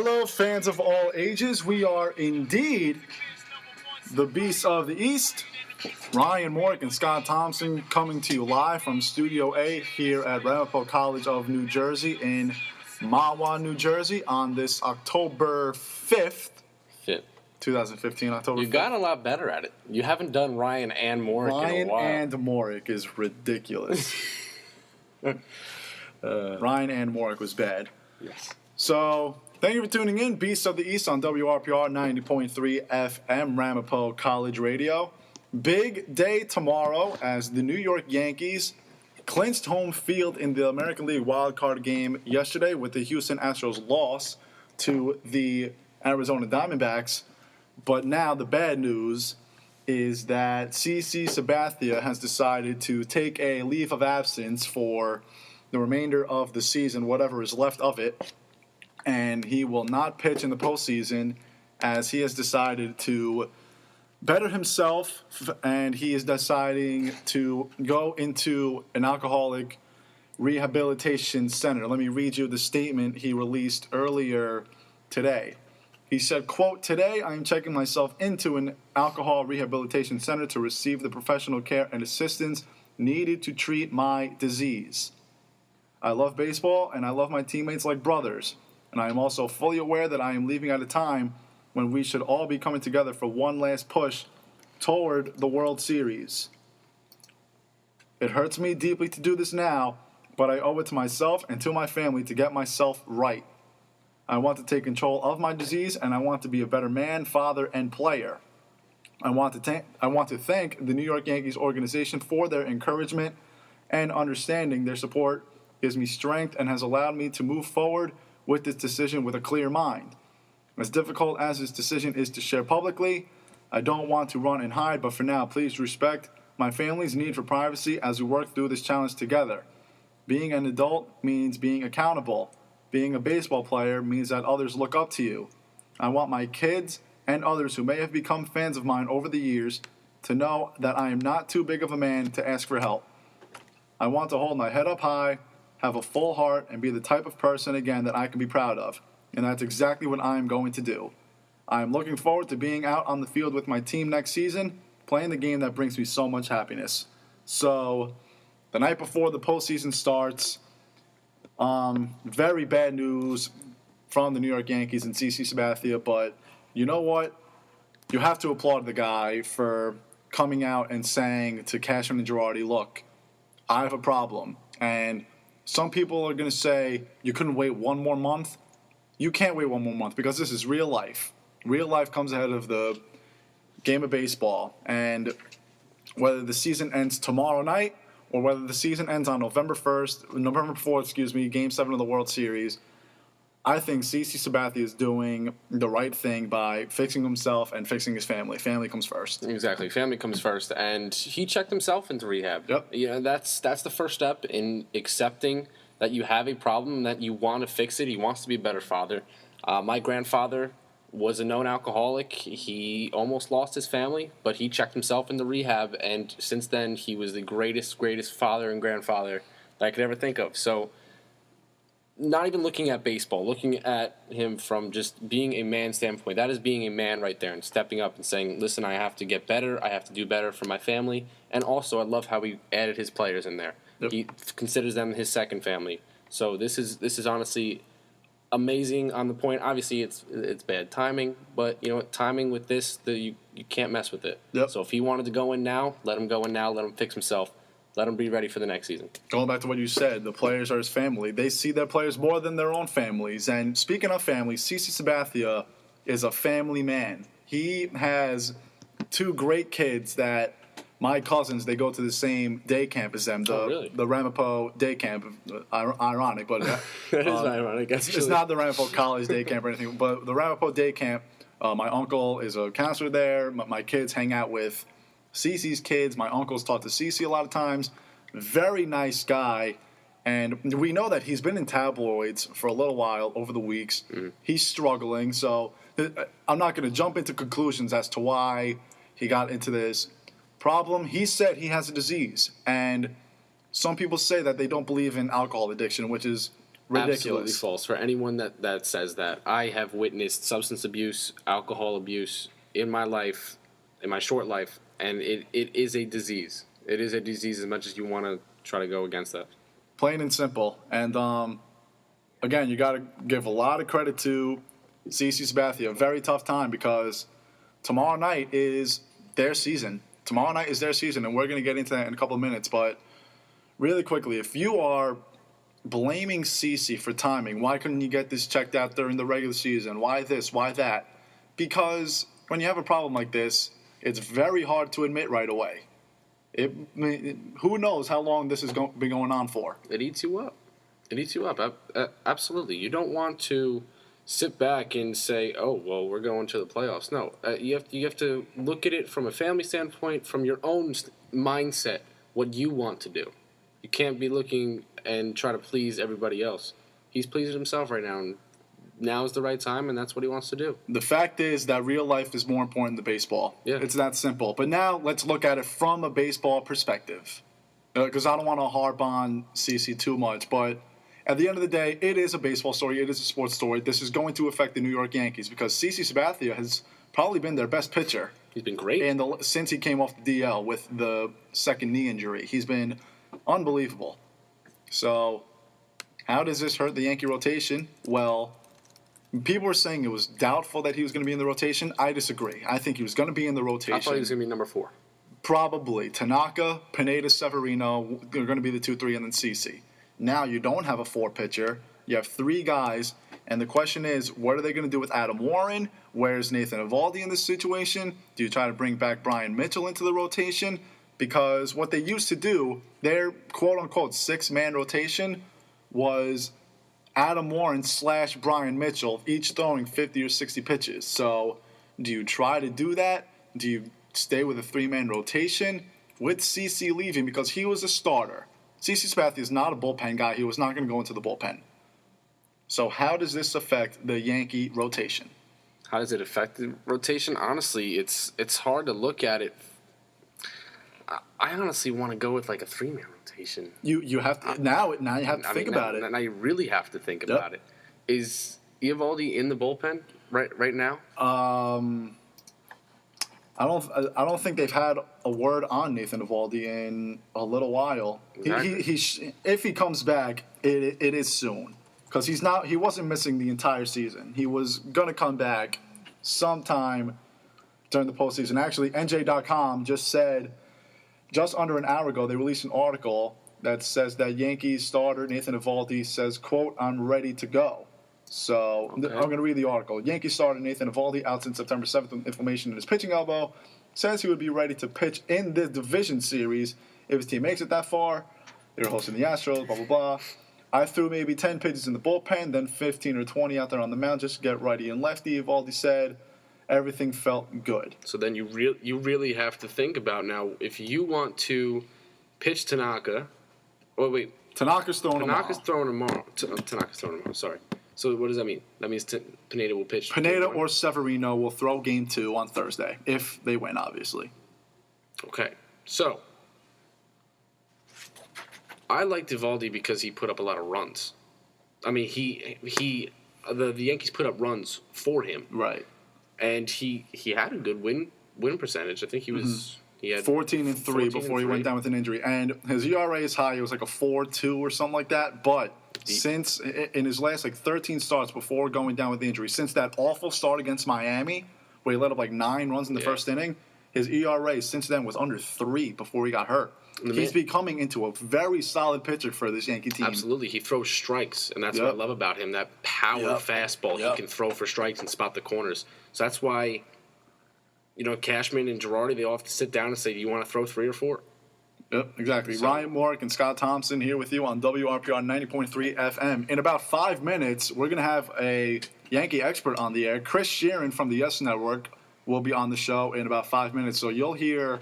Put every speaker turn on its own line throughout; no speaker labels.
Hello, fans of all ages. We are indeed the Beasts of the East. Ryan Mork and Scott Thompson coming to you live from Studio A here at Ramapo College of New Jersey in Mahwah, New Jersey on this October 5th. 2015, October 5th.
You got a lot better at it. You haven't done Ryan and Mork in a while.
Ryan and Mork is ridiculous. Ryan and Mork was bad.
Yes.
So, thank you for tuning in. Beasts of the East on WRPR 90.3 FM, Ramapo College Radio. Big day tomorrow as the New York Yankees clinched home field in the American League wildcard game yesterday with the Houston Astros loss to the Arizona Diamondbacks. But now the bad news is that CC Sabathia has decided to take a leave of absence for the remainder of the season, whatever is left of it. And he will not pitch in the postseason as he has decided to better himself, and he is deciding to go into an alcoholic rehabilitation center. Let me read you the statement he released earlier today. He said, quote, "Today I am checking myself into an alcohol rehabilitation center to receive the professional care and assistance needed to treat my disease. I love baseball and I love my teammates like brothers. And I am also fully aware that I am leaving at a time when we should all be coming together for one last push toward the World Series. It hurts me deeply to do this now, but I owe it to myself and to my family to get myself right. I want to take control of my disease, and I want to be a better man, father, and player. I want to thank the New York Yankees organization for their encouragement and understanding. Their support gives me strength and has allowed me to move forward with this decision with a clear mind. As difficult as this decision is to share publicly, I don't want to run and hide, but for now, please respect my family's need for privacy as we work through this challenge together. Being an adult means being accountable. Being a baseball player means that others look up to you. I want my kids and others who may have become fans of mine over the years to know that I am not too big of a man to ask for help. I want to hold my head up high, have a full heart, and be the type of person, again, that I can be proud of. And that's exactly what I am going to do. I am looking forward to being out on the field with my team next season, playing the game that brings me so much happiness." So, the night before the postseason starts, very bad news from the New York Yankees and CC Sabathia, but you know what? You have to applaud the guy for coming out and saying to Cashman and Girardi, look, I have a problem. And some people are going to say, you couldn't wait one more month. You can't wait one more month because this is real life. Real life comes ahead of the game of baseball. And whether the season ends tomorrow night or whether the season ends on November 4th, Game 7 of the World Series, I think CC Sabathia is doing the right thing by fixing himself and fixing his family. Family comes first.
Exactly. Family comes first. And he checked himself into rehab.
Yep.
You know, that's the first step in accepting that you have a problem, that you want to fix it. He wants to be a better father. My grandfather was a known alcoholic. He almost lost his family, but he checked himself into rehab, and since then he was the greatest father and grandfather that I could ever think of. So not even looking at baseball, looking at him from just being a man standpoint, that is being a man right there and stepping up and saying, listen, I have to get better. I have to do better for my family. And also I love how he added his players in there. Yep. He considers them his second family. So this is honestly amazing on the point. Obviously, it's bad timing, but you know what? Timing with this, you can't mess with it.
Yep.
So if he wanted to go in now, let him go in now. Let him fix himself. Let him be ready for the next season.
Going back to what you said, the players are his family. They see their players more than their own families. And speaking of families, CC Sabathia is a family man. He has two great kids that my cousins, they go to the same day camp as them, the Ramapo day camp. Ironic, but
it is ironic.
It's not the Ramapo College day camp or anything, but the Ramapo day camp. My uncle is a counselor there. My kids hang out with CC's kids. My uncle's taught to CC a lot of times. Very nice guy. And we know that he's been in tabloids for a little while over the weeks. Mm-hmm. He's struggling. So I'm not going to jump into conclusions as to why he got into this problem. He said he has a disease. And some people say that they don't believe in alcohol addiction, which is
Absolutely
Ridiculous.
false. For anyone that says that, I have witnessed substance abuse, alcohol abuse in my life, in my short life, and it is a disease. It is a disease as much as you want to try to go against that.
Plain and simple. And again, you got to give a lot of credit to CC Sabathia. A very tough time because tomorrow night is their season. Tomorrow night is their season, and we're going to get into that in a couple of minutes. But really quickly, if you are blaming CC for timing, why couldn't you get this checked out during the regular season? Why this? Why that? Because when you have a problem like this, it's very hard to admit right away. Who knows how long this has been going on for?
It eats you up. It eats you up. Absolutely. You don't want to sit back and say, "Oh, well, we're going to the playoffs." No, you have to look at it from a family standpoint, from your own mindset, what you want to do. You can't be looking and try to please everybody else. He's pleasing himself right now, and now is the right time, and that's what he wants to do.
The fact is that real life is more important than baseball.
Yeah.
It's that simple. But now let's look at it from a baseball perspective, because I don't want to harp on CC too much, but at the end of the day, it is a baseball story. It is a sports story. This is going to affect the New York Yankees because CC Sabathia has probably been their best pitcher.
He's been great.
And since he came off the DL with the second knee injury, he's been unbelievable. So how does this hurt the Yankee rotation? Well, people were saying it was doubtful that he was going to be in the rotation. I disagree. I think he was going to be in the rotation.
I thought he was going to be number 4.
Probably. Tanaka, Pineda, Severino are going to be the 2-3, and then CC. Now you don't have a 4 pitcher. You have 3 guys. And the question is, what are they going to do with Adam Warren? Where's Nathan Eovaldi in this situation? Do you try to bring back Brian Mitchell into the rotation? Because what they used to do, their quote-unquote 6-man rotation was Adam Warren / Brian Mitchell, each throwing 50 or 60 pitches. So do you try to do that? Do you stay with a 3-man rotation? With CC leaving because he was a starter. CC Sabathia is not a bullpen guy. He was not going to go into the bullpen. So how does this affect the Yankee rotation?
How does it affect the rotation? Honestly, it's hard to look at it. I honestly want to go with like a 3-man rotation.
You have to now you have to think about it.
Now you really have to think about it. Is Eovaldi in the bullpen right now?
I don't think they've had a word on Nathan Eovaldi in a little while.
Exactly.
If he comes back, it is soon because he wasn't missing the entire season. He was gonna come back sometime during the postseason. Actually, NJ.com just said just under an hour ago they released an article that says that Yankees starter Nathan Eovaldi says, "quote I'm ready to go." So
okay.
I'm going to read the article. Yankees starter Nathan Eovaldi out since September 7th with inflammation in his pitching elbow. Says he would be ready to pitch in the division series if his team makes it that far. They're hosting the Astros, blah, blah, blah. I threw maybe 10 pitches in the bullpen, then 15 or 20 out there on the mound just to get righty and lefty. Eovaldi said everything felt good.
So then you really have to think about now if you want to pitch Tanaka. Oh, wait.
Tanaka's throwing
tomorrow. Tanaka's throwing tomorrow, sorry. So what does that mean? That means Pineda will pitch.
Pineda or Severino will throw game 2 on Thursday, if they win, obviously.
Okay. So I liked Eovaldi because he put up a lot of runs. I mean, the Yankees put up runs for him.
Right.
And he had a good win percentage. I think he was he had
14-3 before he went down with an injury. And his ERA is high. It was like a 4.2 or something like that. But since in his last 13 starts before going down with the injury, since that awful start against Miami where he let up 9 runs in the first inning, his ERA since then was under 3 before he got hurt. He's becoming into a very solid pitcher for this Yankee team.
Absolutely. He throws strikes, and that's what I love about him, that power fastball. He can throw for strikes and spot the corners. So that's why, Cashman and Girardi, they all have to sit down and say, do you want to throw 3 or 4?
Yep, exactly. So, Ryan Morrick and Scott Thompson here with you on WRPR 90.3 FM. In about 5 minutes, we're going to have a Yankee expert on the air. Chris Shearn from the Yes Network will be on the show in about 5 minutes. So you'll hear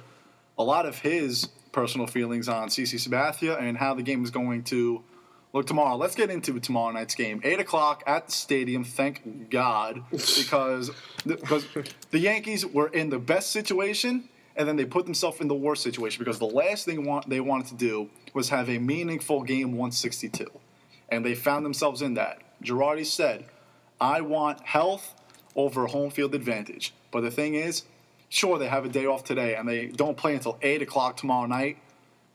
a lot of his personal feelings on CC Sabathia and how the game is going to look tomorrow. Let's get into tomorrow night's game. 8 o'clock at the stadium, thank God, because the Yankees were in the best situation, and then they put themselves in the worst situation because the last thing they wanted to do was have a meaningful game 162. and they found themselves in that. Girardi said, I want health over home field advantage. But the thing is, sure, they have a day off today, and they don't play until 8 o'clock tomorrow night,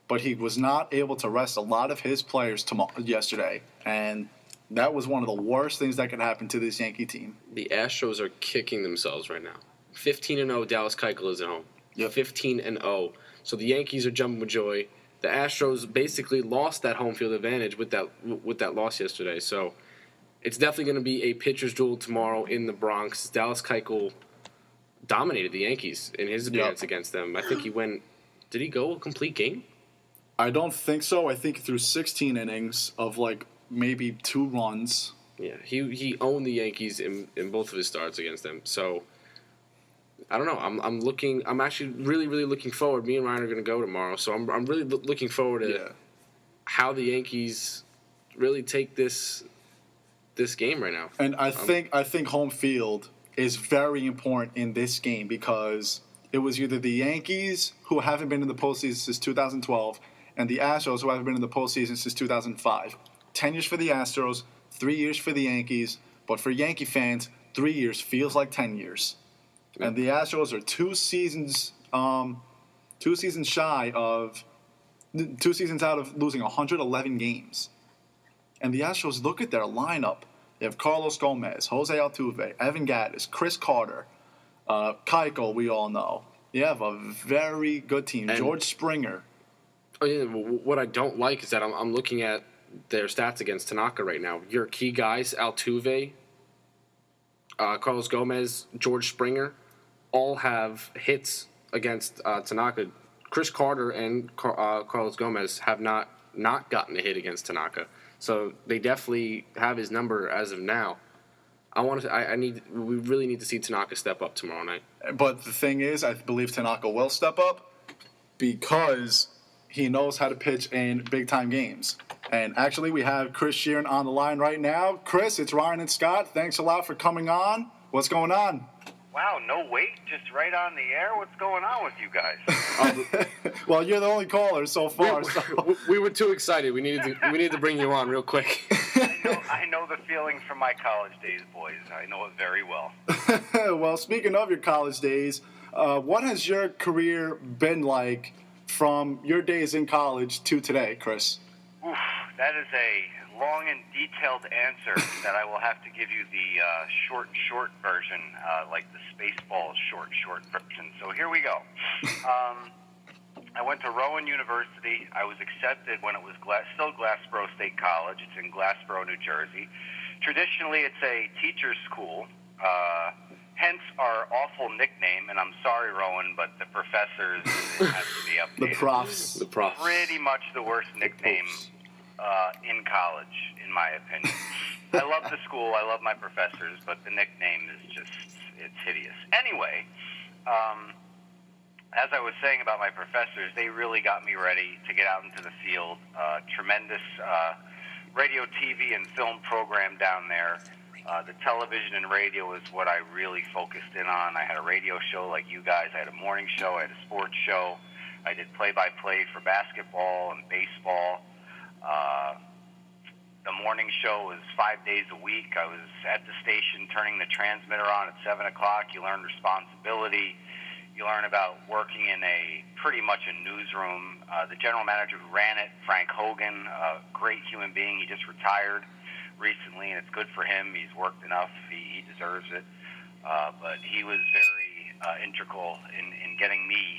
but he was not able to rest a lot of his players yesterday, and that was one of the worst things that could happen to this Yankee team.
The Astros are kicking themselves right now. 15-0, Dallas Keuchel is at home.
Yep.
15-0. So the Yankees are jumping with joy. The Astros basically lost that home field advantage with that loss yesterday. So it's definitely going to be a pitcher's duel tomorrow in the Bronx. Dallas Keuchel dominated the Yankees in his appearance against them. I think he went. Did he go a complete game?
I don't think so. I think through 16 innings of maybe 2 runs.
Yeah, he owned the Yankees in both of his starts against them. So I don't know. I'm actually really looking forward. Me and Ryan are going to go tomorrow, so I'm really looking forward to how the Yankees really take this game right now.
And I think home field is very important in this game because it was either the Yankees, who haven't been in the postseason since 2012, and the Astros, who haven't been in the postseason since 2005. 10 years for the Astros, 3 years for the Yankees, but for Yankee fans, 3 years feels like 10 years. And the Astros are 2 seasons out of losing 111 games. And the Astros, look at their lineup. They have Carlos Gomez, Jose Altuve, Evan Gattis, Chris Carter, Keuchel, we all know. You have a very good team.
And
George Springer.
Oh yeah, what I don't like is that I'm looking at their stats against Tanaka right now. Your key guys, Altuve, Carlos Gomez, George Springer, all have hits against Tanaka. Chris Carter and Carlos Gomez have not gotten a hit against Tanaka. So they definitely have his number as of now. We really need to see Tanaka step up tomorrow night.
But the thing is, I believe Tanaka will step up because he knows how to pitch in big-time games. And actually, we have Chris Shearn on the line right now. Chris, it's Ryan and Scott. Thanks a lot for coming on. What's going on?
Wow, no wait, just right on the air? What's going on with you guys?
Well, you're the only caller so far.
We were too excited. We needed to bring you on real quick.
I know the feeling from my college days, boys. I know it very well.
Well, speaking of your college days, what has your career been like from your days in college to today, Chris?
Oof, that is a long and detailed answer that I will have to give you the short version, like the Spaceballs short version. So here we go. I went to Rowan University. I was accepted when it was still Glassboro State College. It's in Glassboro, New Jersey. Traditionally, it's a teacher's school, hence our awful nickname. And I'm sorry, Rowan, but the professors have to be updated.
The profs.
Pretty much the worst nickname in college, in my opinion. I love the school. I love my professors, but the nickname is it's hideous. Anyway, as I was saying about my professors, they really got me ready to get out into the field. Tremendous radio, TV, and film program down there. The television and radio is what I really focused in on. I had a radio show like you guys. I had a morning show. I had a sports show. I did play-by-play for basketball and baseball. The morning show was 5 days a week. I was at the station turning the transmitter on at 7 o'clock. You learn responsibility. You learn about working in pretty much a newsroom. The general manager who ran it, Frank Hogan, a great human being. He just retired recently, and it's good for him. He's worked enough. He deserves it. But he was very integral in getting me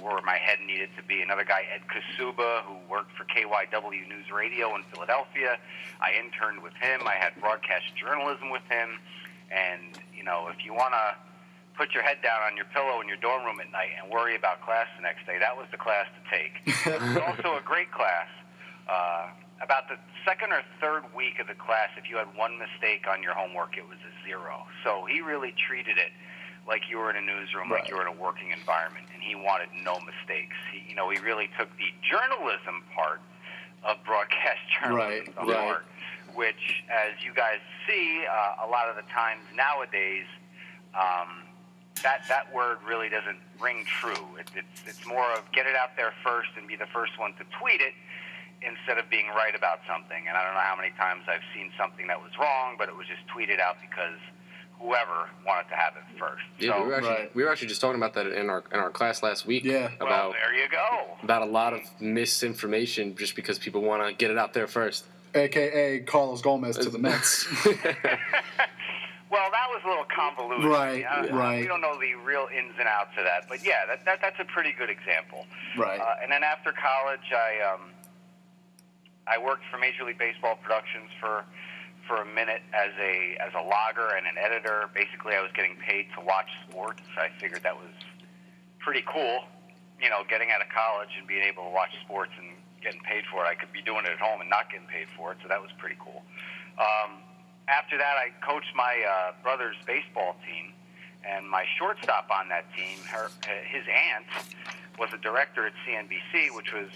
where my head needed to be. Another guy, Ed Kasuba, who worked for KYW News Radio in Philadelphia. I interned with him. I had broadcast journalism with him. And, if you want to put your head down on your pillow in your dorm room at night and worry about class the next day, that was the class to take. It was also a great class. About the second or third week of the class, if you had one mistake on your homework, it was a 0. So he really treated it like you were in a newsroom, like you were in a working environment, and he wanted no mistakes. He really took the journalism part of broadcast journalism to heart, which, as you guys see, a lot of the times nowadays, that word really doesn't ring true. It's more of get it out there first and be the first one to tweet it, instead of being right about something. And I don't know how many times I've seen something that was wrong, but it was just tweeted out because whoever wanted to have it first.
Yeah,
so,
we were actually just talking about that in our class last week.
Yeah.
well, there you go.
About a lot of misinformation just because people want to get it out there first.
AKA Carlos Gomez to the Mets.
Well, that was a little convoluted.
Right, right.
We don't know the real ins and outs of that, but yeah, that's a pretty good example.
Right.
And then after college, I worked for Major League Baseball Productions for a minute as a logger and an editor. Basically, I was getting paid to watch sports. I figured that was pretty cool, getting out of college and being able to watch sports and getting paid for it. I could be doing it at home and not getting paid for it, so that was pretty cool. After that, I coached my brother's baseball team, and my shortstop on that team, his aunt, was a director at CNBC, which was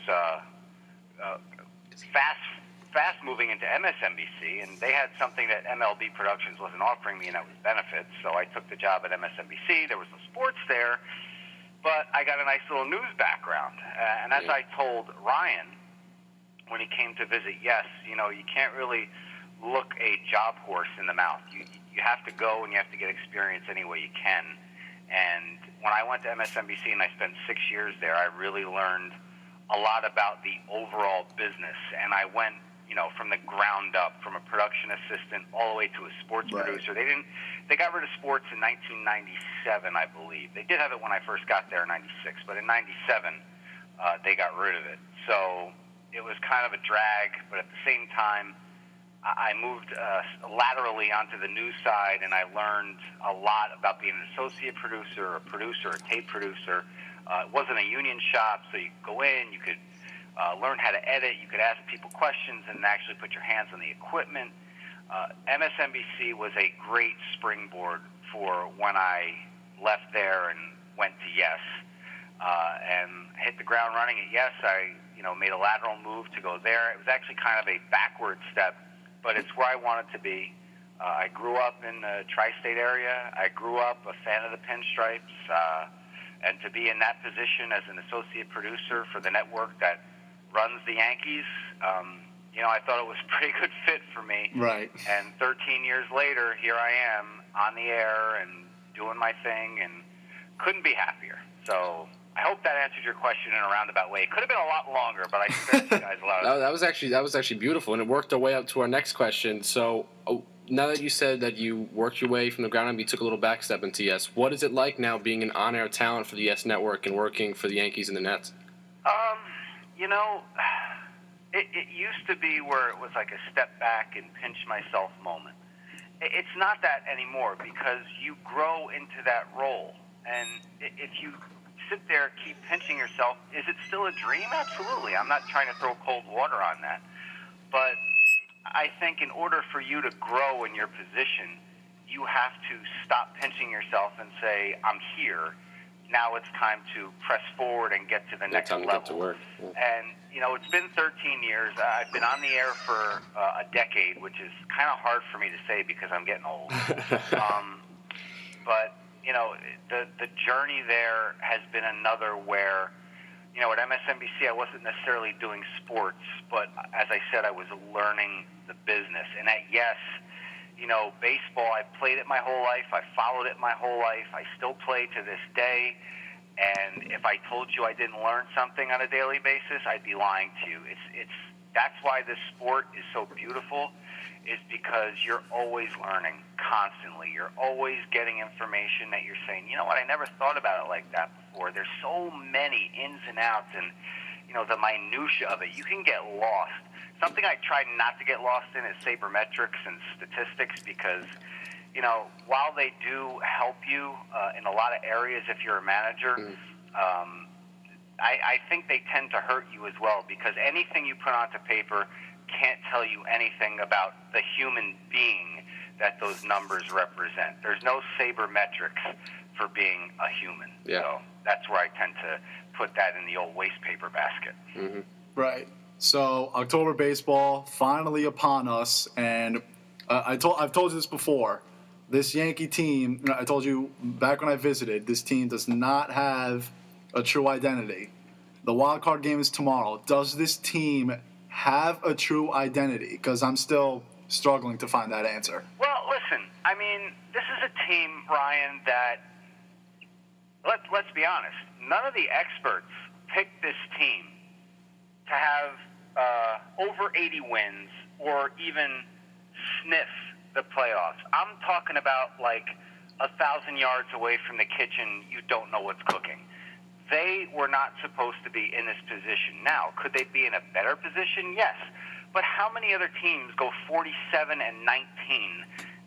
fast moving into MSNBC, and they had something that MLB Productions wasn't offering me, and that was benefits. So I took the job at MSNBC. There was no sports there, but I got a nice little news background. And as I told Ryan when he came to visit, yes, you can't really look a job horse in the mouth. You have to go and you have to get experience any way you can. And when I went to MSNBC and I spent 6 years there, I really learned a lot about the overall business. And I went, from the ground up, from a production assistant all the way to a sports producer. They got rid of sports in 1997, I believe. They did have it when I first got there in 96, but in 97, they got rid of it. So it was kind of a drag, but at the same time, I moved laterally onto the news side, and I learned a lot about being an associate producer, a tape producer. It wasn't a union shop, so you could go in, you could learn how to edit, you could ask people questions and actually put your hands on the equipment. MSNBC was a great springboard for when I left there and went to Yes. And hit the ground running at Yes. I made a lateral move to go there. It was actually kind of a backward step, but it's where I wanted to be. I grew up in the tri-state area. I grew up a fan of the pinstripes. And to be in that position as an associate producer for the network that runs the Yankees, I thought it was a pretty good fit for me.
Right.
And 13 years later, here I am on the air and doing my thing and couldn't be happier. So I hope that answered your question in a roundabout way. It could have been a lot longer, but I spent you guys a lot of time.
That was actually beautiful, and it worked our way up to our next question. So now that you said that you worked your way from the ground up, you took a little back step into Yes. What is it like now being an on-air talent for the Yes Network and working for the Yankees and the Nets?
It used to be where it was like a step back and pinch myself moment. It's not that anymore because you grow into that role. And if you sit there, keep pinching yourself, is it still a dream? Absolutely. I'm not trying to throw cold water on that. But I think in order for you to grow in your position, you have to stop pinching yourself and say, I'm here. Now it's time to press forward and get to the next level.
Get to work. Yeah.
And, it's been 13 years. I've been on the air for a decade, which is kind of hard for me to say because I'm getting old. But, the journey there has been another where, at MSNBC, I wasn't necessarily doing sports, but as I said, I was learning the business. And at Yes, baseball, I played it my whole life. I followed it my whole life. I still play to this day. And if I told you I didn't learn something on a daily basis, I'd be lying to you. That's why this sport is so beautiful, is because you're always learning constantly. You're always getting information that you're saying, you know what, I never thought about it like that before. There's so many ins and outs and, the minutia of it. You can get lost. Something I try not to get lost in is sabermetrics and statistics because, while they do help you in a lot of areas if you're a manager, I think they tend to hurt you as well because anything you put onto paper can't tell you anything about the human being that those numbers represent. There's no sabermetrics for being a human.
Yeah.
So that's where I tend to put that in the old waste paper basket.
Mm-hmm.
Right. So October baseball finally upon us, and I've told you this before. This Yankee team, I told you back when I visited, this team does not have a true identity. The wild card game is tomorrow. Does this team have a true identity? Because I'm still struggling to find that answer.
Well, listen, I mean, this is a team, Ryan, that, let's be honest, none of the experts picked this team to have over 80 wins or even sniff the playoffs. I'm talking about like 1,000 yards away from the kitchen, you don't know what's cooking. They were not supposed to be in this position. Now, could they be in a better position? Yes. But how many other teams go 47-19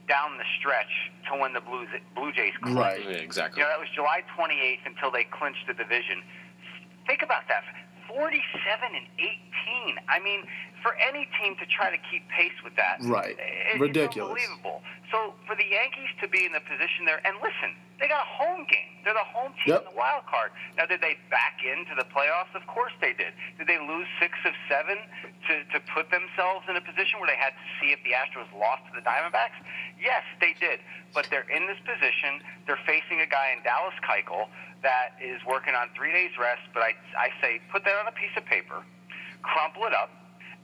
down the stretch to when the Blue Jays clinched?
Right.
Yeah, exactly.
You know, that was July 28th until they clinched the division. Think about that. 47-18. I mean, for any team to try to keep pace with that,
Right. Ridiculous.
It's unbelievable. So for the Yankees to be in the position there, and listen, they got a home game. They're the home team in the wild card. Now, did they back into the playoffs? Of course they did. Did they lose 6 of 7 to put themselves in a position where they had to see if the Astros lost to the Diamondbacks? Yes, they did. But they're in this position. They're facing a guy in Dallas Keuchel that is working on 3 days rest. But I say put that on a piece of paper, crumple it up,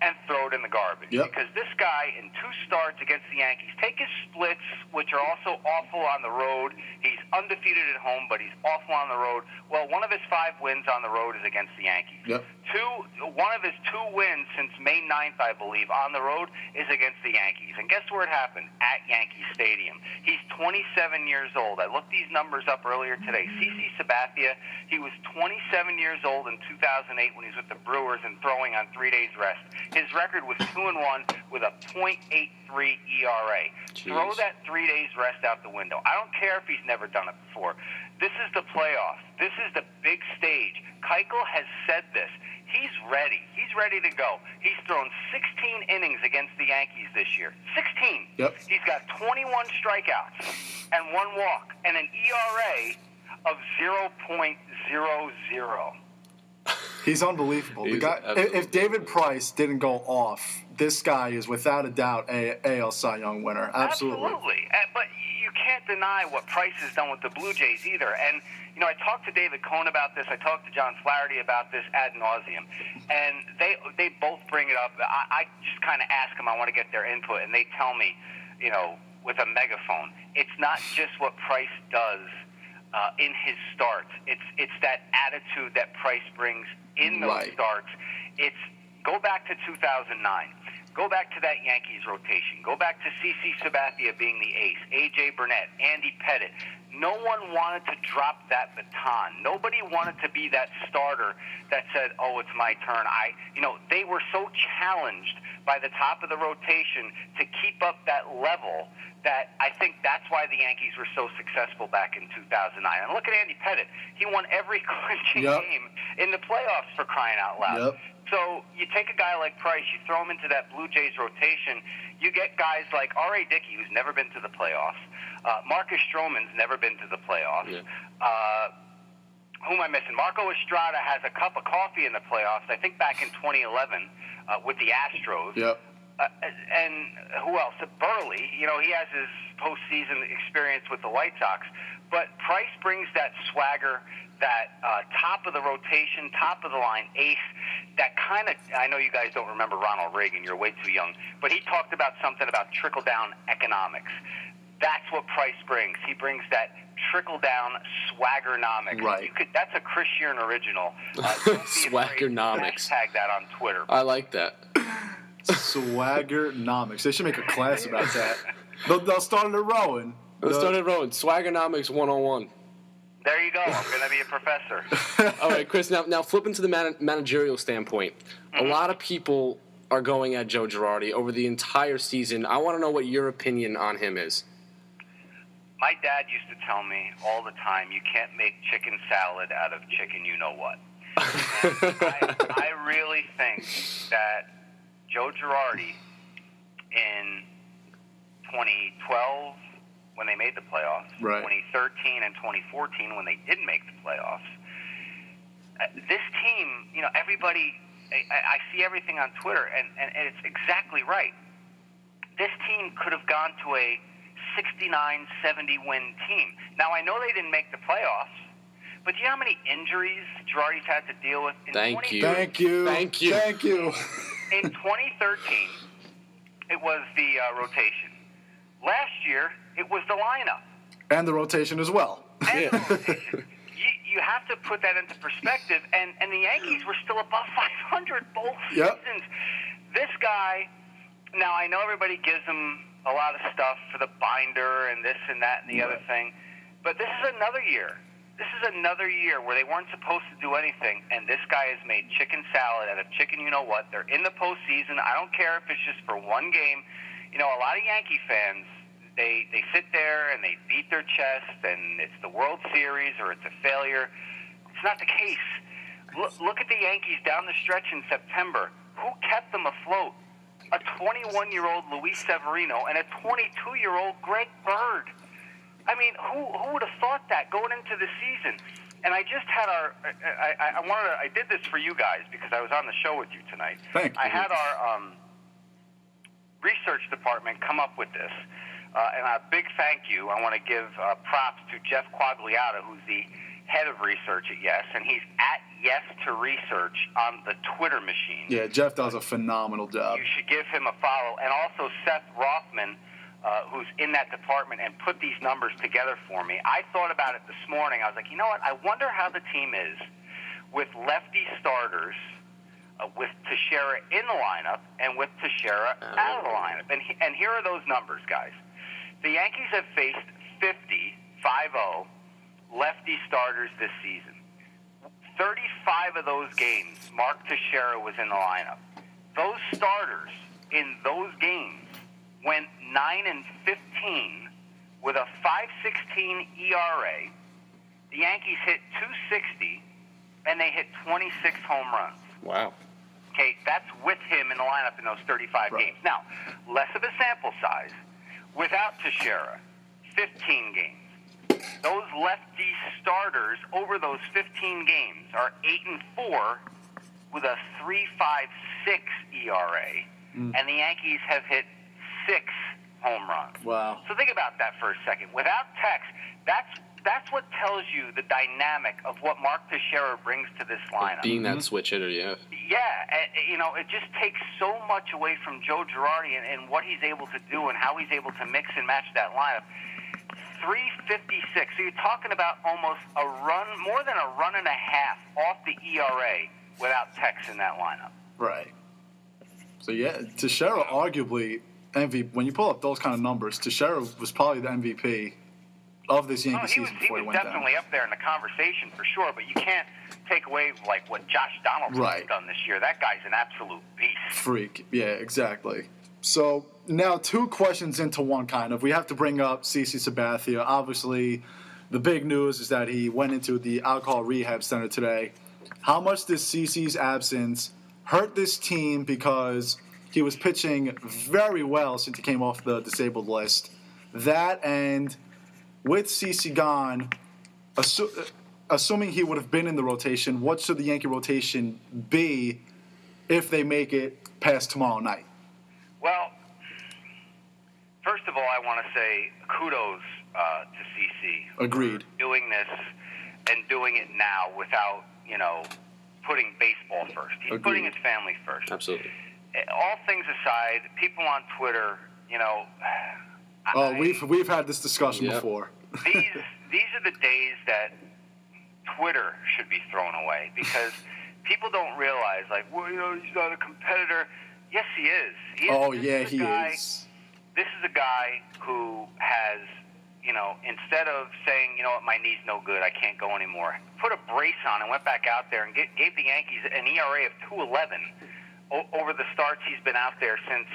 and throw it in the garbage.
Yep.
Because this guy, in 2 starts against the Yankees, take his splits, which are also awful on the road. He's undefeated at home, but he's awful on the road. Well, one of his 5 wins on the road is against the Yankees.
Yep.
One of his 2 wins since May 9th, I believe, on the road is against the Yankees. And guess where it happened? At Yankee Stadium. He's 27 years old. I looked these numbers up earlier today. CC Sabathia, he was 27 years old in 2008 when he was with the Brewers and throwing on 3 days rest. His record was 2-1 with a .83 ERA.
Jeez.
Throw that 3 days rest out the window. I don't care if he's never done it before. This is the playoffs. This is the big stage. Keuchel has said this. He's ready. He's ready to go. He's thrown 16 innings against the Yankees this year. 16.
Yep.
He's got 21 strikeouts and 1 walk and an ERA of 0.00.
He's unbelievable. The
He's
guy,
absolutely
if David Price didn't go off, this guy is without a doubt a AL Cy Young winner. Absolutely.
But you can't deny what Price has done with the Blue Jays either. And, you know, I talked to David Cohn about this. I talked to John Flaherty about this ad nauseum. And they both bring it up. I just kind of ask them, I want to get their input. And they tell me, you know, with a megaphone, it's not just what Price does in his starts. It's that attitude that Price brings in those starts. It's go back to 2009. Go back to that Yankees rotation. Go back to CC Sabathia being the ace, A.J. Burnett, Andy Pettitte. No one wanted to drop that baton. Nobody wanted to be that starter that said, oh, it's my turn. They were so challenged by the top of the rotation to keep up that level that I think that's why the Yankees were so successful back in 2009. And look at Andy Pettitte. He won every clinching game in the playoffs, for crying out loud.
Yep.
So you take a guy like Price, you throw him into that Blue Jays rotation, you get guys like R.A. Dickey, who's never been to the playoffs. Marcus Stroman's never been to the playoffs.
Yeah.
Who am I missing? Marco Estrada has a cup of coffee in the playoffs, I think back in 2011 with the Astros.
Yep.
And who else? Burley, he has his postseason experience with the White Sox. But Price brings that swagger, that top of the rotation, top of the line ace, that kind of, I know you guys don't remember Ronald Reagan, you're way too young, but he talked about something about trickle-down economics. That's what Price brings. He brings that trickle-down swaggernomics.
Right.
That's a Chris Shearn original. Don't be afraid to
Swaggernomics.
hashtag that on Twitter.
I like that.
Swaggernomics. They should make a class about that. They'll start it rowing.
Let's start it rolling. Swaggernomics 101.
There you go. I'm going to be a professor.
All right, Chris, now flipping to the managerial standpoint. A lot of people are going at Joe Girardi over the entire season. I want to know what your opinion on him is.
My dad used to tell me all the time, you can't make chicken salad out of chicken you-know-what. I really think that Joe Girardi in 2012, when they made the playoffs,
right.
2013 and 2014 when they didn't make the playoffs, this team, everybody, I see everything on Twitter, and it's exactly right. This team could have gone to a 69-70 win team. Now, I know they didn't make the playoffs, but do you know how many injuries Girardi's had to deal with?
Thank you.
Thank you.
In 2013, it was the rotation. Last year, it was the lineup.
And the rotation as well.
And the rotation. You have to put that into perspective. And the Yankees were still above 500 both seasons. This guy, now I know everybody gives him a lot of stuff for the binder and this and that and the other thing, but this is another year. This is another year where they weren't supposed to do anything, and this guy has made chicken salad out of chicken you-know-what. They're in the postseason. I don't care if it's just for one game. You know, a lot of Yankee fans, they sit there and they beat their chest, and it's the World Series or it's a failure. It's not the case. Look at the Yankees down the stretch in September. Who kept them afloat? A 21-year-old Luis Severino and a 22-year-old Greg Bird. I mean, who would have thought that going into the season? And I just had I did this for you guys because I was on the show with you tonight.
Thank you.
I had our research department come up with this. And a big thank you. I want to give props to Jeff Quagliata, who's the head of research at Yes, and he's at Yes to Research on the Twitter machine.
Yeah, Jeff does a phenomenal job.
You should give him a follow. And also Seth Rothman, who's in that department and put these numbers together for me. I thought about it this morning. I was like, you know what? I wonder how the team is with lefty starters, with Teixeira in the lineup and with Teixeira out of the lineup. And here are those numbers, guys. The Yankees have faced 50 lefty starters this season. 35 of those games, Mark Teixeira was in the lineup. Those starters in those games went 9-15 with a 5.16 ERA. The Yankees hit 260, and they hit 26 home runs.
Wow.
Okay, that's with him in the lineup in those 35 games. Now, less of a sample size. Without Teixeira, 15 games. Those lefty starters over those 15 games are 8-4 with a 3.56 ERA, and the Yankees have hit 6 home runs.
Wow.
So think about that for a second. Without Tex, that's what tells you the dynamic of what Mark Teixeira brings to this lineup.
Being that switch hitter, yeah.
Yeah, you know, it just takes so much away from Joe Girardi and what he's able to do and how he's able to mix and match that lineup. 3.56. So you're talking about almost a run, more than a run and a half off the ERA without Tex in that lineup.
Right. So, yeah, Teixeira arguably MVP. When you pull up those kind of numbers, Teixeira was probably the MVP of this Yankee season before he went down.
He was definitely up there in the conversation for sure, but you can't take away like what Josh Donaldson has done this year. That guy's an absolute beast.
Freak. Yeah, exactly. So now 2 questions into one kind of. We have to bring up CC Sabathia. Obviously, the big news is that he went into the alcohol rehab center today. How much does CC's absence hurt this team because he was pitching very well since he came off the disabled list? That and with CC gone, assuming he would have been in the rotation, what should the Yankee rotation be if they make it past tomorrow night?
Well, first of all, I want to say kudos to CC.
Agreed.
For doing this and doing it now without, you know, putting baseball first. He's putting his family first.
Absolutely.
All things aside, people on Twitter, you know.
We've had this discussion before.
These are the days that Twitter should be thrown away because people don't realize, like, well, you know, he's not a competitor. Yes, he is. He is. This is a guy who has, you know, instead of saying, you know what, my knee's no good, I can't go anymore, put a brace on and went back out there and gave the Yankees an ERA of 2.11 over the starts he's been out there since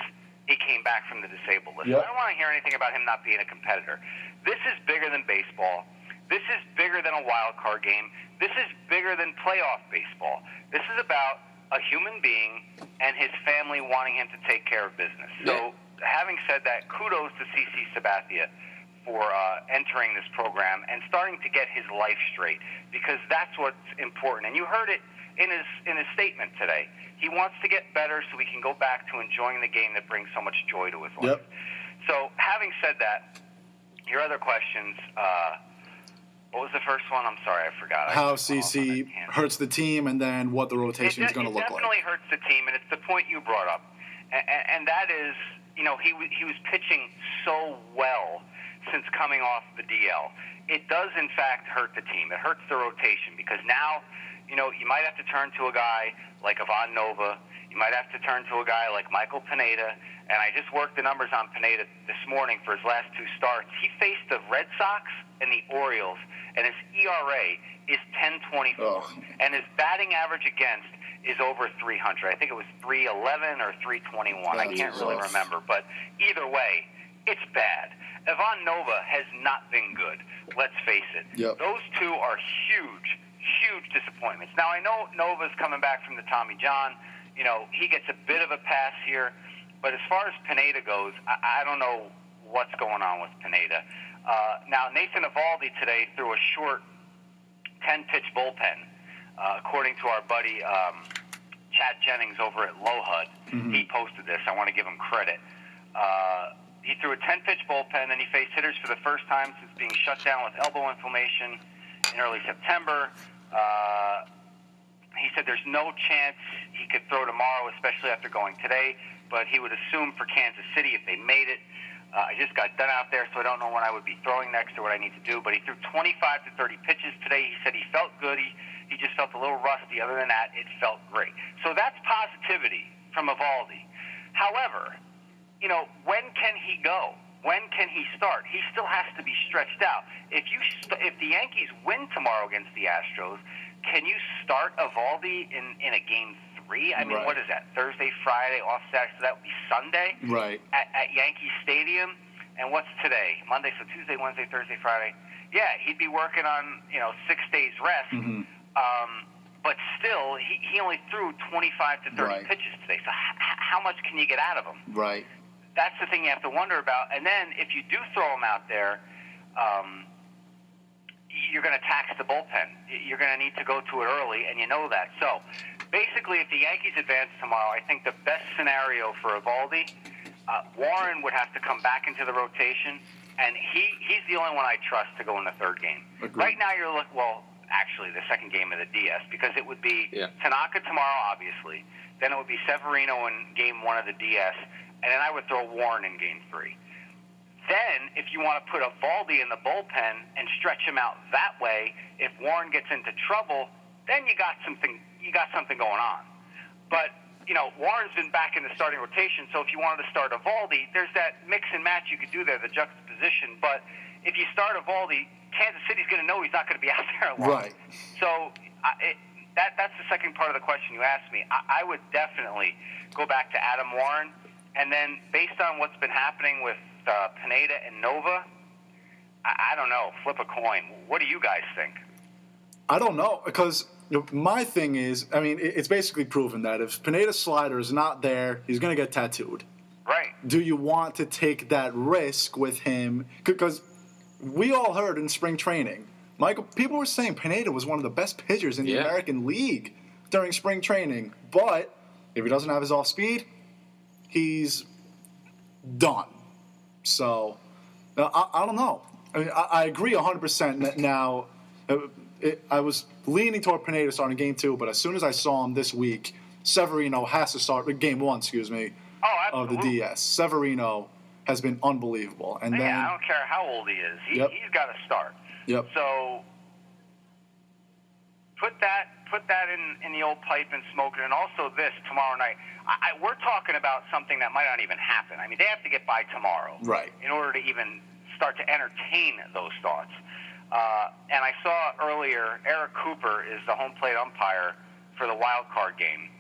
he came back from the disabled list.
Yep.
I don't want to hear anything about him not being a competitor. This is bigger than baseball. This is bigger than a wild card game. This is bigger than playoff baseball. This is about a human being and his family wanting him to take care of business. So having said that, kudos to CC Sabathia for entering this program and starting to get his life straight, because that's what's important. And you heard it in his statement today. He wants to get better so he can go back to enjoying the game that brings so much joy to his life. So having said that, your other questions, What was the first one? I'm sorry, I forgot.
How CC hurts the team, and then what the rotation is going to look like.
It definitely hurts the team, and it's the point you brought up, and that is, he was pitching so well since coming off the DL. It does, in fact, hurt the team. It hurts the rotation because now, you might have to turn to a guy like Ivan Nova. You might have to turn to a guy like Michael Pineda. And I just worked the numbers on Pineda this morning for his last 2 starts. He faced the Red Sox and the Orioles, and his ERA is 10.24.
Oh.
And his batting average against is over 300. I think it was 311 or 321. I can't really remember. But either way, it's bad. Ivan Nova has not been good. Let's face it.
Yep.
Those two are huge disappointments. Now, I know Nova's coming back from the Tommy John. He gets a bit of a pass here. But as far as Pineda goes, I don't know what's going on with Pineda. Now, Nathan Eovaldi today threw a short 10-pitch bullpen, according to our buddy Chad Jennings over at Lowhud. Mm-hmm. He posted this. I want to give him credit. He threw a 10-pitch bullpen, and he faced hitters for the first time since being shut down with elbow inflammation in early September. He said there's no chance he could throw tomorrow, especially after going today, but he would assume for Kansas City if they made it. I just got done out there, so I don't know when I would be throwing next or what I need to do, but he threw 25 to 30 pitches today. He said he felt good. He just felt a little rusty. Other than that, it felt great. So that's positivity from Eovaldi. However, when can he go? When can he start? He still has to be stretched out. If the Yankees win tomorrow against the Astros, can you start Eovaldi in a game 3? I mean, What is that? Thursday, Friday, off Saturday, so that would be Sunday at Yankee Stadium. And what's today? Monday, so Tuesday, Wednesday, Thursday, Friday. Yeah, he'd be working on 6 days rest. Mm-hmm. But still, he only threw 25 to 30 pitches today. So how much can you get out of him?
Right.
That's the thing you have to wonder about. And then if you do throw him out there, you're going to tax the bullpen. You're going to need to go to it early, and you know that. So basically, if the Yankees advance tomorrow, I think the best scenario for Eovaldi, Warren would have to come back into the rotation, and he's the only one I trust to go in the third game.
Agreed.
Right now, actually, the second game of the DS, because it would be Tanaka tomorrow, obviously. Then it would be Severino in game 1 of the DS, and then I would throw Warren in game 3. Then, if you want to put Eovaldi in the bullpen and stretch him out that way, if Warren gets into trouble, then you got something going on. But Warren's been back in the starting rotation, so if you wanted to start Eovaldi, there's that mix and match you could do there, the juxtaposition. But if you start Eovaldi, Kansas City's going to know he's not going to be out there long. Right. So that's the second part of the question you asked me. I would definitely go back to Adam Warren, and then based on what's been happening with Pineda and Nova, I don't know. Flip a coin. What do you guys think?
I don't know, because my thing is, I mean, it's basically proven that if Pineda's slider is not there, he's going to get tattooed.
Right.
Do you want to take that risk with him? Because we all heard in spring training, people were saying Pineda was one of the best pitchers in the American League during spring training. But if he doesn't have his off speed, he's done. So, I don't know. I mean, I agree 100% now. I was leaning toward Pineda starting game 2, but as soon as I saw him this week, Severino has to start game 1, of the DS. Severino has been unbelievable. And then
I don't care how old he is. He's got to start.
Yep.
So put that in the old pipe and smoke it. And also this tomorrow night. We're talking about something that might not even happen. I mean, they have to get by tomorrow, in order to even start to entertain those thoughts. And I saw earlier, Eric Cooper is the home plate umpire for the wild card game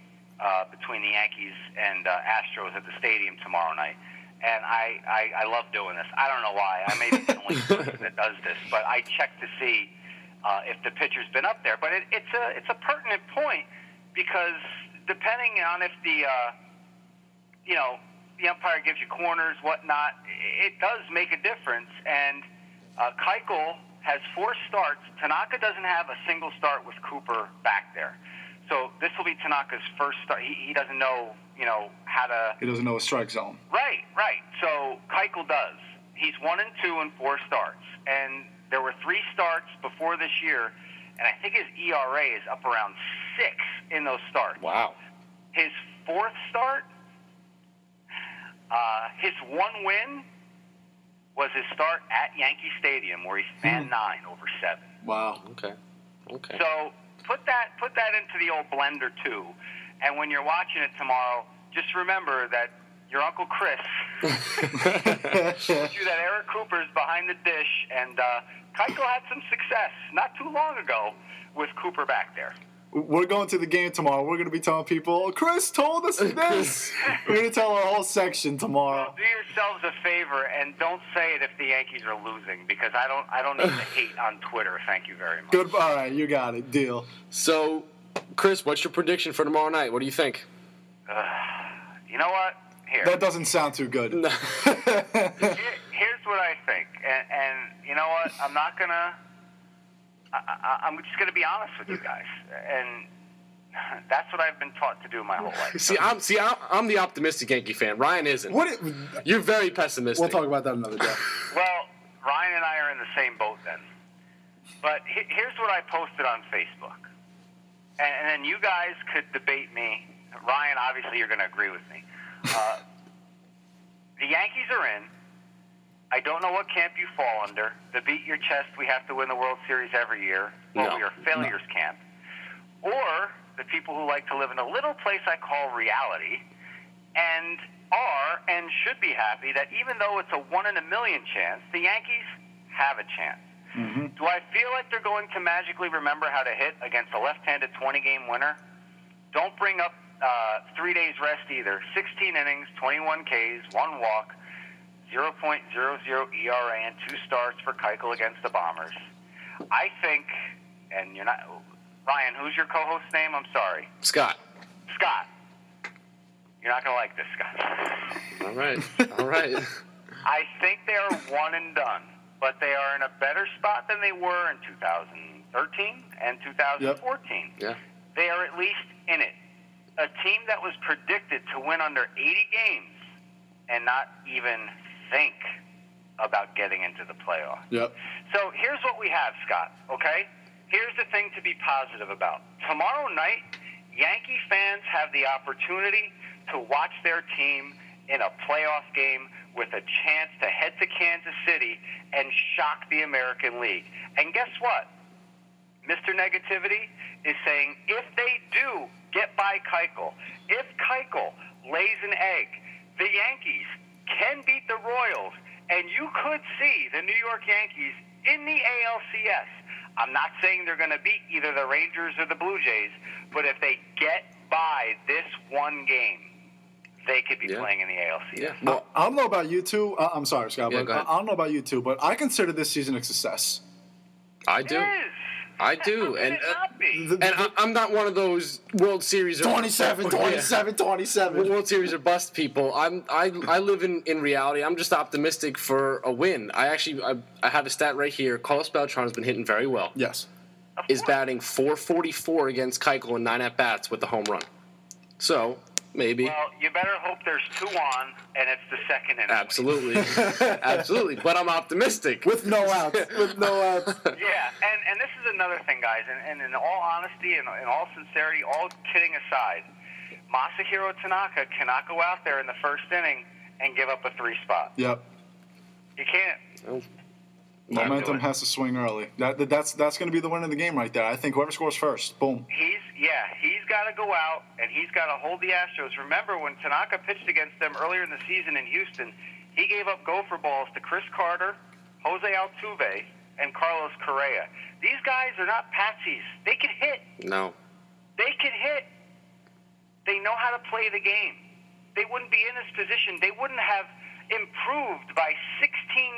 between the Yankees and Astros at the stadium tomorrow night. And I love doing this. I don't know why. I may be the only person that does this, but I check to see if the pitcher's been up there. But it's a pertinent point, because depending on if the umpire gives you corners, whatnot, it does make a difference. And Keuchel has 4 starts. Tanaka doesn't have a single start with Cooper back there. So this will be Tanaka's first start. He doesn't know, how to...
He doesn't know a strike zone.
Right. So Keuchel does. He's 1-2 in 4 starts. And there were 3 starts before this year, and I think his ERA is up around 6 in those starts.
Wow.
His 4th start, his 1 win was his start at Yankee Stadium, where he fan 9 over 7.
Wow.
Okay.
So put that into the old blender too, and when you're watching it tomorrow, just remember that your Uncle Chris told you that Eric Cooper's behind the dish, and Keuchel had some success not too long ago with Cooper back there.
We're going to the game tomorrow. We're going to be telling people, Chris told us this. We're going to tell our whole section tomorrow.
Well, do yourselves a favor and don't say it if the Yankees are losing, because I don't need to hate on Twitter. Thank you very much.
Good. All right, you got it. Deal.
So, Chris, what's your prediction for tomorrow night? What do you think?
You know what? Here.
That doesn't sound too good.
Here's what I think, and you know what? I'm not gonna. I'm just gonna be honest with you guys, and that's what I've been taught to do my whole life.
I'm the optimistic Yankee fan. Ryan isn't. You're very pessimistic.
We'll talk about that another day.
Well, Ryan and I are in the same boat then. But here's what I posted on Facebook, and then you guys could debate me. Ryan, obviously, you're going to agree with me. The Yankees are in. I don't know what camp you fall under. The beat your chest, we have to win the World Series every year. Well, we are failures camp. Or the people who like to live in a little place I call reality and are and should be happy that even though it's a 1 in a million chance, the Yankees have a chance.
Mm-hmm.
Do I feel like they're going to magically remember how to hit against a left-handed 20-game winner? Don't bring up 3 days rest either. 16 innings, 21 Ks, 1 walk, 0.00 ERA, and 2 starts for Keuchel against the Bombers. I think, and you're not... Ryan, who's your co-host's name? I'm sorry.
Scott.
Scott. You're not going to like this, Scott.
All right.
I think they are one and done, but they are in a better spot than they were in 2013 and 2014.
Yeah.
They are at least in it. A team that was predicted to win under 80 games and not even think about getting into the playoffs.
Yep.
So here's what we have, Scott, okay? Here's the thing to be positive about. Tomorrow night, Yankee fans have the opportunity to watch their team in a playoff game with a chance to head to Kansas City and shock the American League. And guess what? Mr. Negativity is saying if they do get by Keuchel, if Keuchel lays an egg, the Yankees can beat the Royals, and you could see the New York Yankees in the ALCS. I'm not saying they're going to beat either the Rangers or the Blue Jays, but if they get by this one game, they could be playing in the ALCS.
Yeah. Well,
I don't know about you two. I'm sorry, Scott,
Yeah,
but
go ahead.
I don't know about you two, but I consider this season a success.
I do.
It is.
I do.
How could it not be?
And I'm not one of those World Series or
27.
World Series or bust people. I live in reality. I'm just optimistic for a win. I have a stat right here. Carlos Beltran's been hitting very well.
Yes.
Is batting .444 against Keuchel in 9 at-bats with the home run. So, maybe.
Well, you better hope there's 2 on, and it's the second inning.
Absolutely. Absolutely. But I'm optimistic.
With no outs.
Yeah, and this is another thing, guys, and in all honesty and in all sincerity, all kidding aside, Masahiro Tanaka cannot go out there in the first inning and give up a 3 spot.
Yep.
You can't.
Oh,
Momentum has to swing early. That's going to be the win of the game right there. I think whoever scores first, boom.
He's got to go out, and he's got to hold the Astros. Remember, when Tanaka pitched against them earlier in the season in Houston, he gave up gopher balls to Chris Carter, Jose Altuve, and Carlos Correa. These guys are not patsies. They can hit.
No.
They can hit. They know how to play the game. They wouldn't be in this position. They wouldn't have improved by 16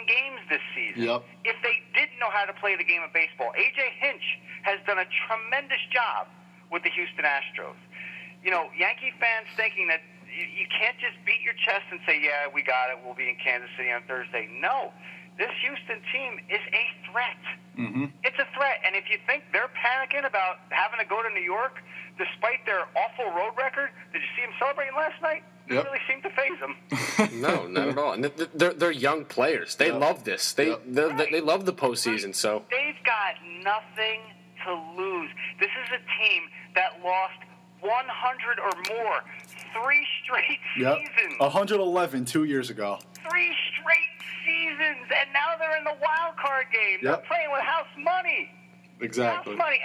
games this season if they didn't know how to play the game of baseball. A.J. Hinch has done a tremendous job with the Houston Astros. You know, Yankee fans thinking that you can't just beat your chest and say, yeah, we got it, we'll be in Kansas City on Thursday. No, this Houston team is a threat.
Mm-hmm.
It's a threat, and if you think they're panicking about having to go to New York, despite their awful road record, did you see them celebrating last night.
Yep.
Really seemed to faze them.
No, not at all. And they're young players. They love this. They love the postseason. So
They've got nothing to lose. This is a team that lost 100 or more 3 straight seasons.
111 2 years ago.
3 straight seasons, and now they're in the wild card game. They're playing with house money.
Exactly.
House money,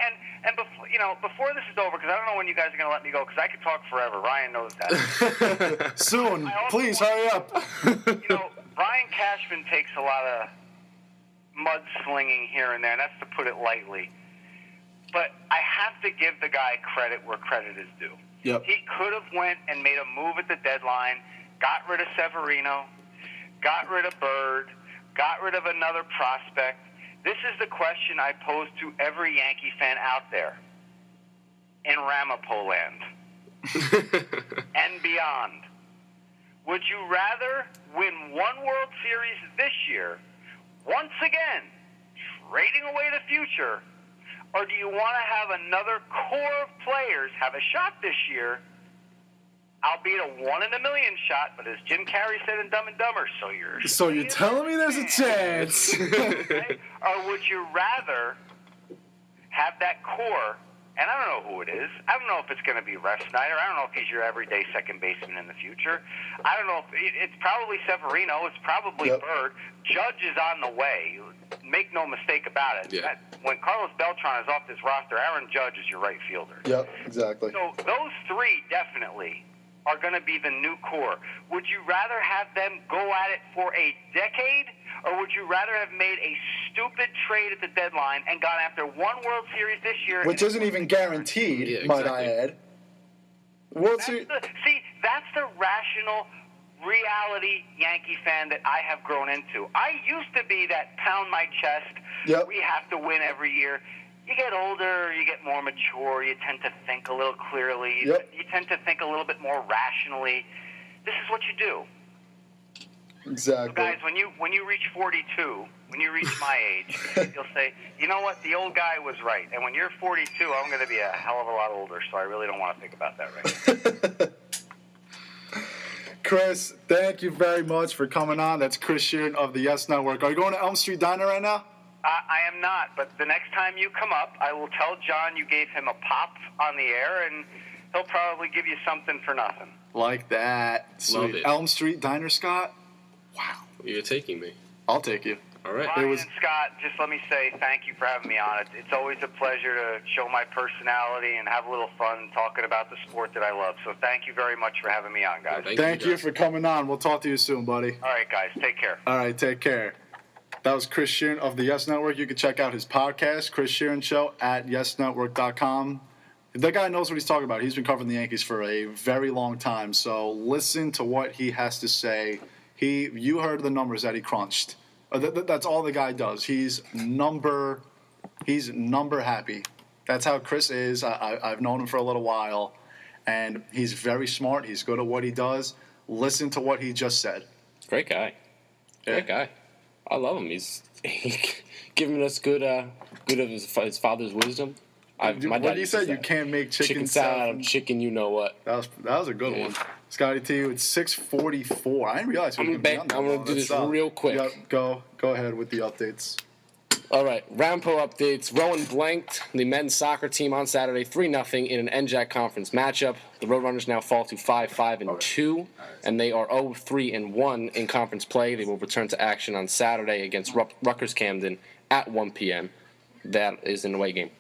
and before this is over, because I don't know when you guys are going to let me go, because I could talk forever. Ryan knows that.
Soon. Please hurry up.
Ryan Cashman takes a lot of mudslinging here and there, and that's to put it lightly. But I have to give the guy credit where credit is due.
Yep.
He could have went and made a move at the deadline, got rid of Severino, got rid of Bird, got rid of another prospect. This is the question I pose to every Yankee fan out there in Ramapo land and beyond. Would you rather win one World Series this year, once again, trading away the future, or do you want to have another core of players have a shot this year, albeit a 1 in a million shot, but as Jim Carrey said in Dumb and Dumber,
So you're telling me there's a chance?
Okay? Or would you rather have that core, and I don't know who it is. I don't know if it's going to be Rex Snyder. I don't know if he's your everyday second baseman in the future. I don't know if it's probably Severino. It's probably Bird. Judge is on the way. Make no mistake about it.
Yeah.
When Carlos Beltran is off this roster, Aaron Judge is your right fielder.
Yep, exactly.
So those 3 definitely are going to be the new core. Would you rather have them go at it for a decade, or would you rather have made a stupid trade at the deadline and gone after one World Series this year?
Which isn't even guaranteed, might I add.
That's the rational reality Yankee fan that I have grown into. I used to be that pound my chest, we have to win every year. You get older, you get more mature, you tend to think a little clearly, you tend to think a little bit more rationally. This is what you do.
Exactly.
So guys, when you reach 42, when you reach my age, you'll say, you know what, the old guy was right. And when you're 42, I'm going to be a hell of a lot older, so I really don't want to think about that right now.
Chris, thank you very much for coming on. That's Chris Shearn of the Yes Network. Are you going to Elm Street Diner right now?
I am not, but the next time you come up, I will tell John you gave him a pop on the air, and he'll probably give you something for nothing.
Like that. Sweet.
Love it.
Elm Street Diner, Scott? Wow.
You're taking me.
I'll take you.
All right.
Ryan and Scott, just let me say thank you for having me on. It's always a pleasure to show my personality and have a little fun talking about the sport that I love. So thank you very much for having me on, guys.
Thank you for coming on. We'll talk to you soon, buddy.
All right, guys. Take care.
All right, take care. That was Chris Shearn of the Yes Network. You can check out his podcast, Chris Shearn Show, at yesnetwork.com. The guy knows what he's talking about. He's been covering the Yankees for a very long time. So listen to what he has to say. You heard the numbers that he crunched. That's all the guy does. He's number happy. That's how Chris is. I've known him for a little while, and he's very smart. He's good at what he does. Listen to what he just said.
Great guy. Great guy. I love him. He's giving us good of his father's wisdom.
What you said, you can't make chicken
salad out of chicken, you know what.
That was a good one. Scotty T, it's 6:44. I didn't realize we were going to be on that.
I'm going to do this real quick.
Yep, go ahead with the updates.
All right, Rampo updates. Rowan blanked the men's soccer team on Saturday 3-0 in an NJAC conference matchup. The Roadrunners now fall to 5-5-2, and they are 0-3-1 in conference play. They will return to action on Saturday against Rutgers Camden at 1 p.m. That is an away game.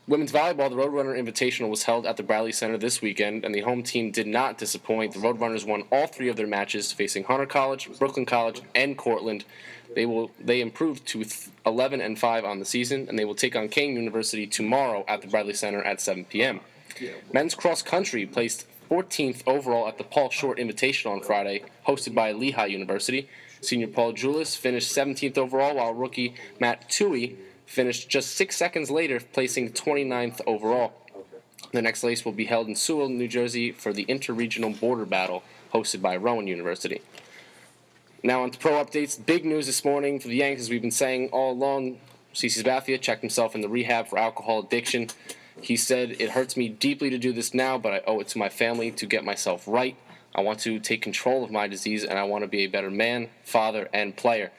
Women's volleyball, the Roadrunner Invitational, was held at the Bradley Center this weekend, and the home team did not disappoint. The Roadrunners won all 3 of their matches, facing Hunter College, Brooklyn College, and Cortland. They improved to 11-5 on the season, and they will take on King University tomorrow at the Bradley Center at 7 p.m. Men's cross country placed 14th overall at the Paul Short Invitational on Friday, hosted by Lehigh University. Senior Paul Julis finished 17th overall, while rookie Matt Toohey finished just 6 seconds later, placing 29th overall. The next race will be held in Sewell, New Jersey for the Interregional Border Battle, hosted by Rowan University. Now on to pro updates. Big news this morning for the Yankees. We've been saying all along, CC Sabathia checked himself in the rehab for alcohol addiction. He said, "It hurts me deeply to do this now, but I owe it to my family to get myself right. I want to take control of my disease, and I want to be a better man, father, and player."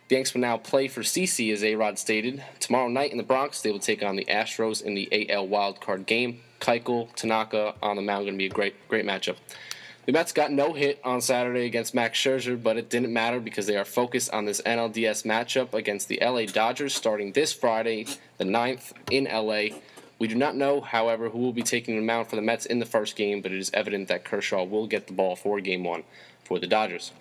The Yanks will now play for CC, as A-Rod stated. Tomorrow night in the Bronx, they will take on the Astros in the AL wildcard game. Keuchel, Tanaka on the mound, going to be a great matchup. The Mets got no hit on Saturday against Max Scherzer, but it didn't matter because they are focused on this NLDS matchup against the LA Dodgers starting this Friday, the 9th, in LA. We do not know, however, who will be taking the mound for the Mets in the first game, but it is evident that Kershaw will get the ball for Game 1 for the Dodgers.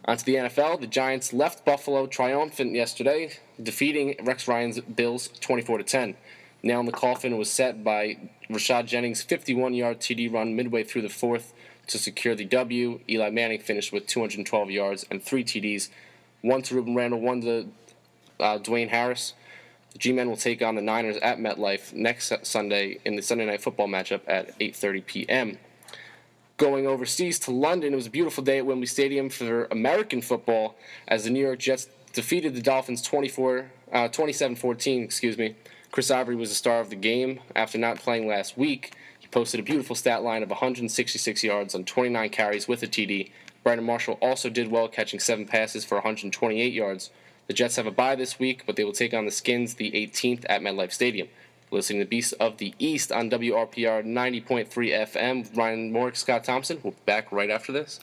On to the NFL. The Giants left Buffalo triumphant yesterday, defeating Rex Ryan's Bills 24-10. Nail in the coffin was set by Rashad Jennings' 51-yard TD run midway through the fourth to secure the W. Eli Manning finished with 212 yards and 3 TDs, one to Ruben Randle, one to Dwayne Harris. The G-Men will take on the Niners at MetLife next Sunday in the Sunday Night Football matchup at 8:30 p.m. Going overseas to London, it was a beautiful day at Wembley Stadium for American football as the New York Jets defeated the Dolphins 27-14. Chris Ivory was the star of the game after not playing last week. He posted a beautiful stat line of 166 yards on 29 carries with a TD. Brandon Marshall also did well, catching 7 passes for 128 yards. The Jets have a bye this week, but they will take on the Skins the 18th at MetLife Stadium. Listening to Beasts of the East on WRPR 90.3 FM. Ryan Morrick, Scott Thompson. We'll be back right after this.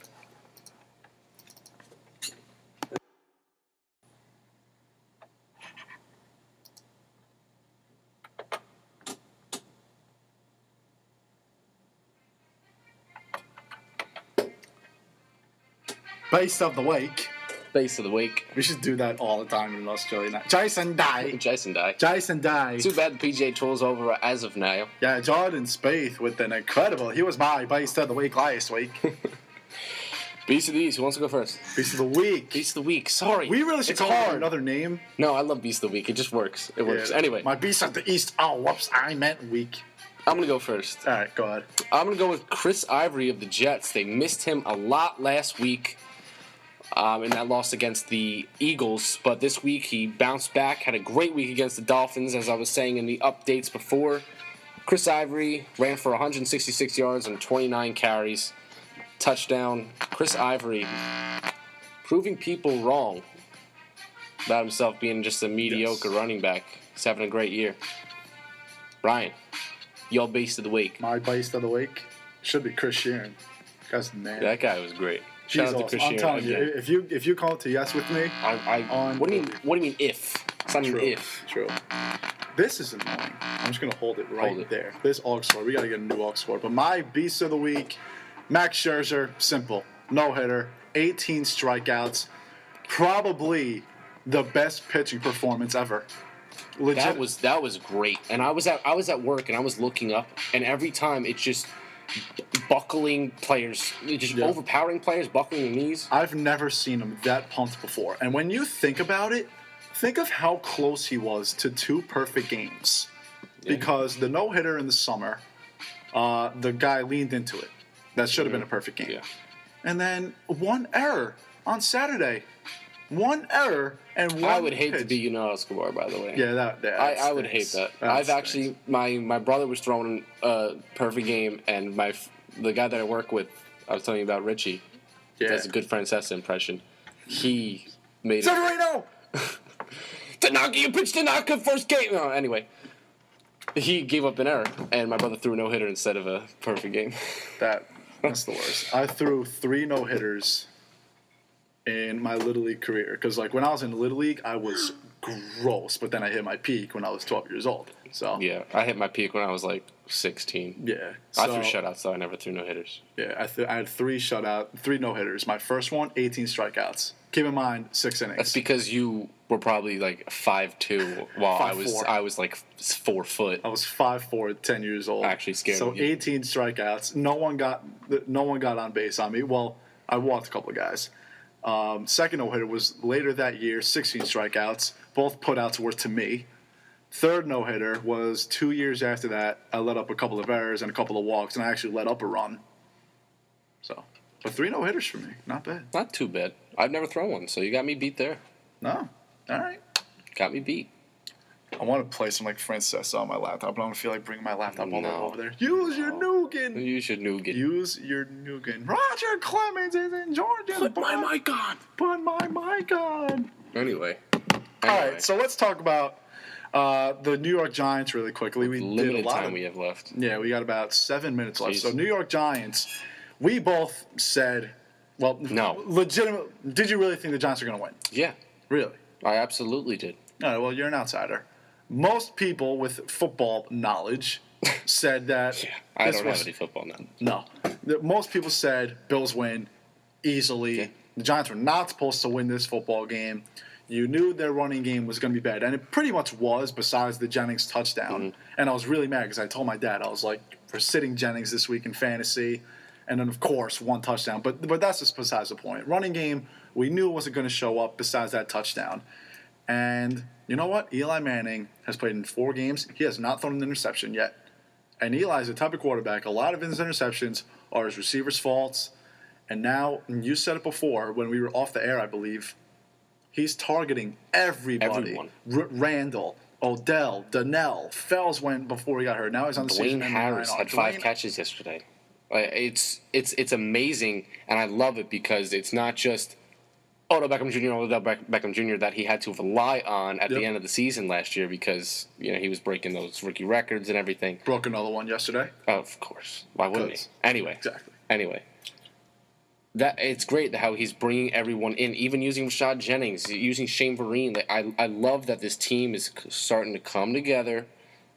Base of the week.
Base of the week.
We should do that all the time in Australia. Jason Day.
Jason Day.
Jason Day.
Too bad the PGA Tour's over as of now.
Yeah, Jordan Spieth with an incredible. He was my base of the week last week.
Beast of the East. Who wants to go first?
Beast of the week.
Beast of the Week. Sorry.
We really should
It's
call
hard.
it another name.
No, I love Beast of the Week. It just works. It works.
Yeah,
Anyway,
my Beast of the East. Oh, whoops. I meant week.
I'm going to go first.
All right, go ahead.
I'm going to go with Chris Ivory of the Jets. They missed him a lot last week in that loss against the Eagles. But this week he bounced back, had a great week against the Dolphins, as I was saying in the updates before. Chris Ivory ran for 166 yards and 29 carries. Touchdown. Chris Ivory proving people wrong about himself being just a mediocre running back. He's having a great year. Ryan, your Beast of the Week.
My base of the week should be Chris Shearn. That's the man.
That guy was great.
He's
Shout out to
awesome.
Chris
I'm
Shearn
telling
again.
you, if you call it to yes with me,
What do you mean if? It's not an
true,
if.
true. This is annoying. I'm just gonna hold it right
Hold it.
there. This aux cord, we gotta get a new aux cord. But my beast of the week, Max Scherzer, simple, no hitter, 18 strikeouts, probably the best pitching performance ever. Legit.
That was great. And I was at work and I was looking up, and every time it's just buckling players, just
Yeah.
overpowering players, buckling their knees.
I've never seen him that pumped before. And when you think about it, think of how close he was to 2 perfect games.
Yeah.
Because the no-hitter in the summer, the guy leaned into it. That should have been a perfect game.
Yeah.
And then 1 error on Saturday. 1 error and 1
I would hate to
pitch.
be Escobar, by the way.
Yeah, that
I would hate that. I've actually my brother was throwing a perfect game, and the guy that I work with, I was telling you about, Richie, does a good Francesa impression. He made it.
Severino!
Tanaka, you pitched Tanaka first game. No, anyway, he gave up an error, and my brother threw a no hitter instead of a perfect game.
That's the worst. I threw 3 no-hitters in my Little League career. Because, like, when I was in Little League, I was gross. But then I hit my peak when I was 12 years old. So,
Yeah, I hit my peak when I was like 16.
yeah.
I
So,
threw shutouts, though. I never threw no hitters.
Yeah, I had 3 no-hitters. My first one, 18 strikeouts. Keep in mind, 6 innings.
That's because you were probably like 5'2", while
5'4".
I was like 4 foot.
I was 5'4", 10 years old.
Actually scared
So
of you.
18 strikeouts. No one got on base on me. Well, I walked a couple of guys. Second no-hitter was later that year, 16 strikeouts. Both putouts were to me. Third no-hitter was 2 years after that. I let up a couple of errors and a couple of walks, and I actually let up a run. So, but 3 no-hitters for me. Not bad.
Not too bad. I've never thrown one, so you got me beat there.
No. All right.
Got me beat.
I want to play some like Princess on my laptop, but I don't feel like bringing my laptop all the way
No.
over there. Use your nougat.
Use your nougat.
Use your nougat. Roger Clemens is in Georgia.
Put my mic on.
Put my mic on.
Anyway.
All right, so let's talk about the New York Giants really quickly. We did a
Limited
lot
time we have left.
Yeah, we got about 7 minutes left.
Jeez.
So New York Giants, we both said, well,
No.
legitimate. Did you really think the Giants are going to win?
Yeah,
Really?
I absolutely did.
All right, well, you're an outsider. Most people with football knowledge said that.
Yeah, I
this
don't
was,
have any football now.
No. Most people said Bills win easily.
Okay.
The Giants were not supposed to win this football game. You knew their running game was going to be bad, and it pretty much was, besides the Jennings touchdown.
Mm-hmm.
And I was really mad because I told my dad, I was like, we're sitting Jennings this week in fantasy, and then, of course, one touchdown. But that's just besides the point. Running game, we knew it wasn't going to show up besides that touchdown. And you know what? Eli Manning has played in 4 games. He has not thrown an interception yet. And Eli's the type of quarterback, a lot of his interceptions are his receivers' faults. And now, and you said it before, when we were off the air, I believe, he's targeting everybody.
Everyone.
Randall, Odell, Donnell, Fells went before he got hurt. Now he's on the season.
Dwayne Harris had 5 catches yesterday. It's amazing, and I love it because it's not just Odell Beckham Jr. that he had to rely on at the end of the season last year because he was breaking those rookie records and everything.
Broke another one yesterday.
Of course, why wouldn't he? Anyway,
Exactly.
Anyway, that it's great how he's bringing everyone in, even using Rashad Jennings, using Shane Vereen. I love that this team is starting to come together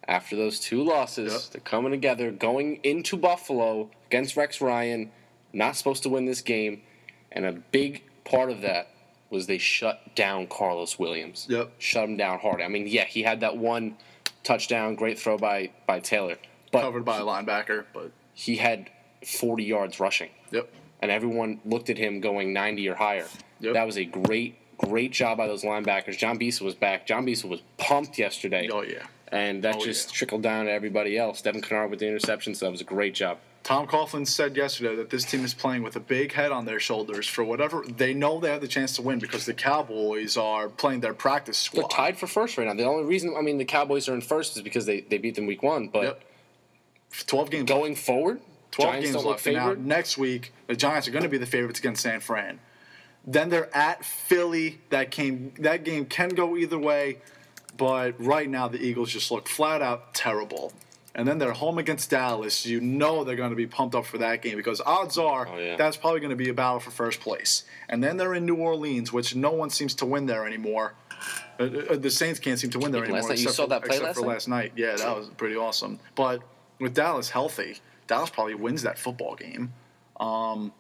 after those 2 losses.
Yep.
They're coming together, going into Buffalo against Rex Ryan. Not supposed to win this game, and a big part of that was they shut down Carlos Williams.
Yep.
Shut him down hard. I mean, yeah, he had that one touchdown, great throw by Taylor. But
Covered by a linebacker, but
he had 40 yards rushing.
yep.
And everyone looked at him going 90 or higher.
Yep.
That was a great job by those linebackers. John Beasley was back. John Beasley was pumped yesterday.
Oh, yeah.
And that trickled down to everybody else. Devin Kennard with the interception, so that was a great job.
Tom Coughlin said yesterday that this team is playing with a big head on their shoulders for whatever. They know they have the chance to win because the Cowboys are playing their practice squad.
They're tied for first right now. The only reason, the Cowboys are in first is because they beat them week 1. But
Yep. 12 games
going forward,
12
Giants
games
don't look
left. And now,
favored.
next week, the Giants are going to be the favorites against San Fran. Then they're at Philly. That game can go either way, but right now the Eagles just look flat out terrible. And then they're home against Dallas. You know they're going to be pumped up for that game because odds are that's probably going to be a battle for first place. And then they're in New Orleans, which no one seems to win there anymore. The Saints can't seem to win there anymore.
Last night, you saw that play
except for last night. Yeah, that was pretty awesome. But with Dallas healthy, Dallas probably wins that football game. And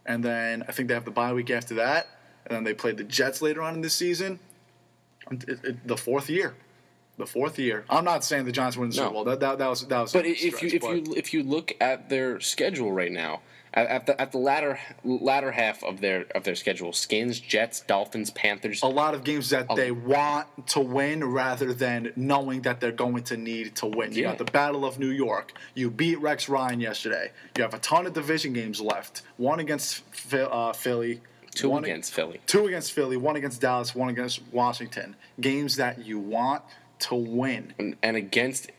then I think they have the bye week after that. And then they played the Jets later on in this season. The fourth year. I'm not saying the Giants win the Super Bowl. That was.
But if you look at their schedule right now, at the latter half of their schedule, Skins, Jets, Dolphins, Panthers.
A lot of games that they want to win rather than knowing that they're going to need to win. You got the Battle of New York. You beat Rex Ryan yesterday. You have a ton of division games left. One against Philly.
Two against Philly.
One against Dallas. One against Washington. Games that you want to win.
And against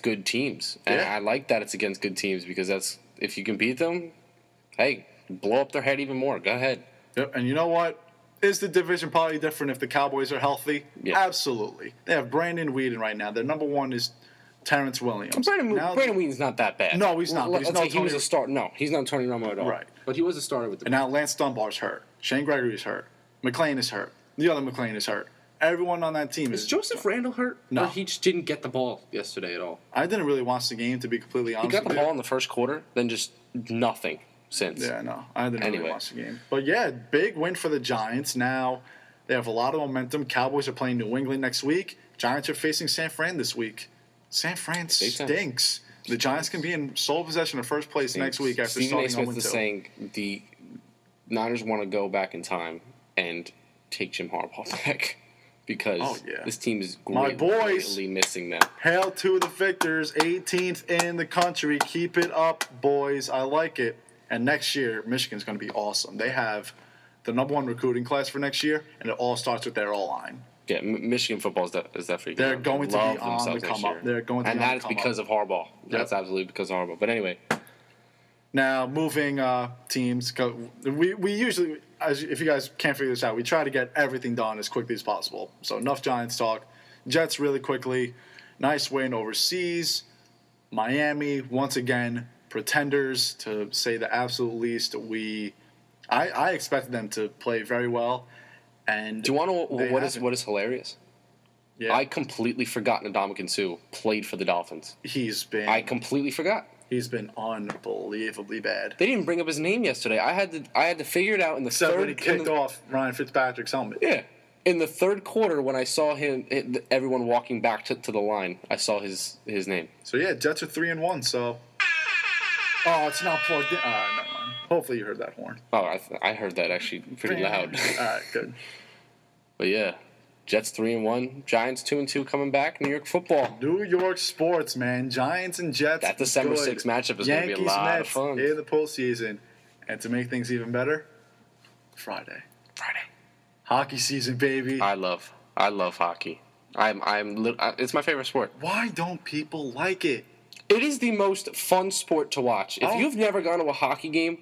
good teams. And I like that it's against good teams because that's if you can beat them, hey, blow up their head even more. Go ahead.
Yep. And you know what? Is the division probably different if the Cowboys are healthy?
Yeah.
Absolutely. They have Brandon Weeden right now. Their number 1 is Terrence Williams.
Brandon Weeden's not that bad.
No, he's not. But
he was a starter. No, he's not Tony Romo at all.
Right.
But he was a starter with the.
And now Lance Dunbar's hurt. Shane Gregory's hurt. McClain is hurt. The other McClain is hurt. Everyone on that team
Is Joseph Randall hurt?
No.
Or he just didn't get the ball yesterday at all.
I didn't really watch the game, to be completely honest.
He got the
with you.
ball in the first quarter, then just nothing since.
Yeah, no. I didn't really watch the game. But yeah, big win for the Giants. Now they have a lot of momentum. Cowboys are playing New England next week. Giants are facing San Fran this week. San Fran stinks. The Giants can be in sole possession of first place next week after
Stephen
starting
A.
0-2.
Smith is saying the Niners want to go back in time and take Jim Harbaugh back because this team is greatly missing them.
Hail to the victors, 18th in the country. Keep it up, boys. I like it. And next year, Michigan's going to be awesome. They have the number 1 recruiting class for next year, and it all starts with their O-line.
Yeah, Michigan football is definitely
They're going to be
love
on the
themselves next
come up.
year.
They're going to
and
be on
that
the
is
come
because
up.
of Harbaugh. That's absolutely because of Harbaugh. But anyway,
Now, moving teams, we usually, if you guys can't figure this out, we try to get everything done as quickly as possible. So enough Giants talk. Jets really quickly. Nice win overseas. Miami, once again, pretenders to say the absolute least. I expected them to play very well. And
do you want to know
they
what
haven't.
is hilarious?
Yeah,
I completely forgot Ndamukong Suh played for the Dolphins.
I
completely forgot.
He's been unbelievably bad.
They didn't bring up his name yesterday. I had to figure it out in the
Except
third.
when he kicked off Ryan Fitzpatrick's helmet.
Yeah, in the third quarter when I saw everyone walking back to the line, I saw his name.
So yeah, Jets are 3-1. So, it's not plugged in. Never mind. Hopefully you heard that horn.
Oh, I heard that actually pretty loud.
All right, good.
But yeah, Jets 3-1, Giants 2-2 coming back. New York football.
New York sports, man. Giants and Jets.
That December
good.
6th matchup is going to be a lot of fun.
In the postseason, and to make things even better, Friday. Hockey season, baby.
I love hockey. It's my favorite sport.
Why don't people like it?
It is the most fun sport to watch. If you've never gone to a hockey game,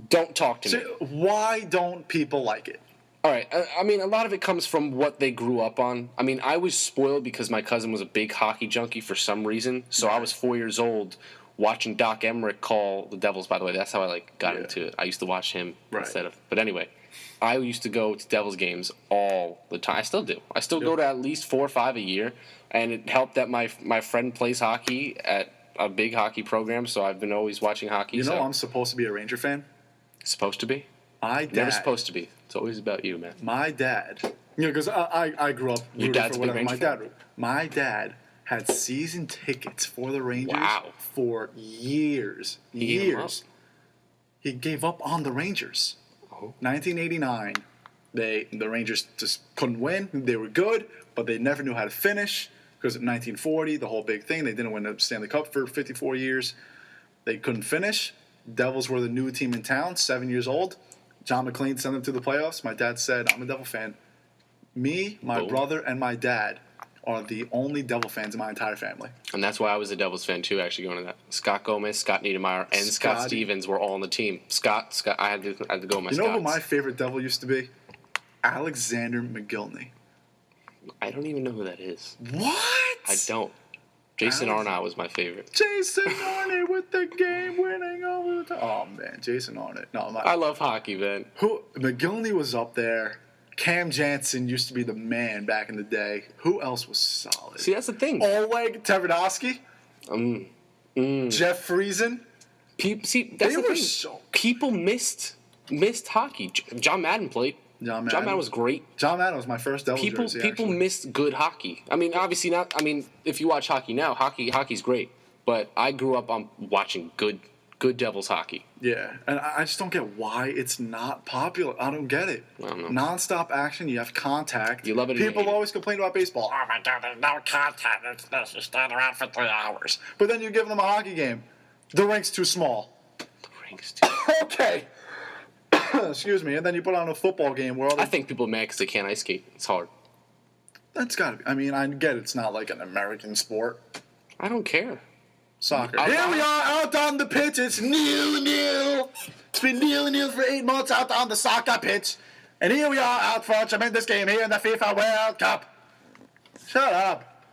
don't talk to me.
Why don't people like it?
All right. I mean, a lot of it comes from what they grew up on. I mean, I was spoiled because my cousin was a big hockey junkie for some reason. So I was 4 years old watching Doc Emmerich call the Devils, by the way. That's how I got into it. I used to watch him instead of. But anyway, I used to go to Devils games all the time. I still do. I still go to at least 4 or 5 a year. And it helped that my friend plays hockey at a big hockey program, so I've been always watching hockey.
You know, I'm supposed to be a Ranger fan.
Supposed to be?
Never
supposed to be. It's always about you, man.
My dad, because I grew up
Your
rooting
dad's
for
a big
whatever
Ranger
my dad. My dad had season tickets for the Rangers for years. He gave up on the Rangers. 1989, the Rangers just couldn't win. They were good, but they never knew how to finish. Because in 1940, the whole big thing, they didn't win the Stanley Cup for 54 years. They couldn't finish. Devils were the new team in town, 7 years old. John McClain sent them to the playoffs. My dad said, I'm a Devil fan. Me, my brother, and my dad are the only Devil fans in my entire family.
And that's why I was a Devils fan, too, actually, going to that. Scott Gomez, Scott Niedermayer, and Scott Stevens were all on the team. Scott, I had to go with my Scots.
You know who my favorite Devil used to be? Alexander McGillney.
I don't even know who that is.
What?
I don't. Jason Arnott was my favorite.
Jason Arnott with the game winning over the top. Oh, man. Jason Arnott. No,
I love hockey, man.
McGillney was up there. Cam Jansen used to be the man back in the day. Who else was solid?
See, that's the thing.
Oleg Taverdowski. Jeff Friesen.
People missed hockey. John Madden played. John Madden was great.
John Madden was my first Devil jersey,
People missed good hockey. I mean, obviously not. I mean, if you watch hockey now, hockey's great. But I grew up on watching good Devils hockey.
Yeah, and I just don't get why it's not popular. I don't get it.
I don't know.
Non-stop action. You have contact.
You love it.
People always complain about baseball. Oh my God, there's no contact. It's this. You stand around for 3 hours. But then you give them a hockey game. The rink's too small. Okay. Excuse me. And then you put on a football game where
I think people are mad because they can't ice skate. It's hard.
That's got to be. I mean, I get it's not like an American sport.
I don't care.
Soccer. Here we are out on the pitch. It's 0-0. It's been 0-0 for 8 months out on the soccer pitch. And here we are out for a tremendous game here in the FIFA World Cup. Shut up.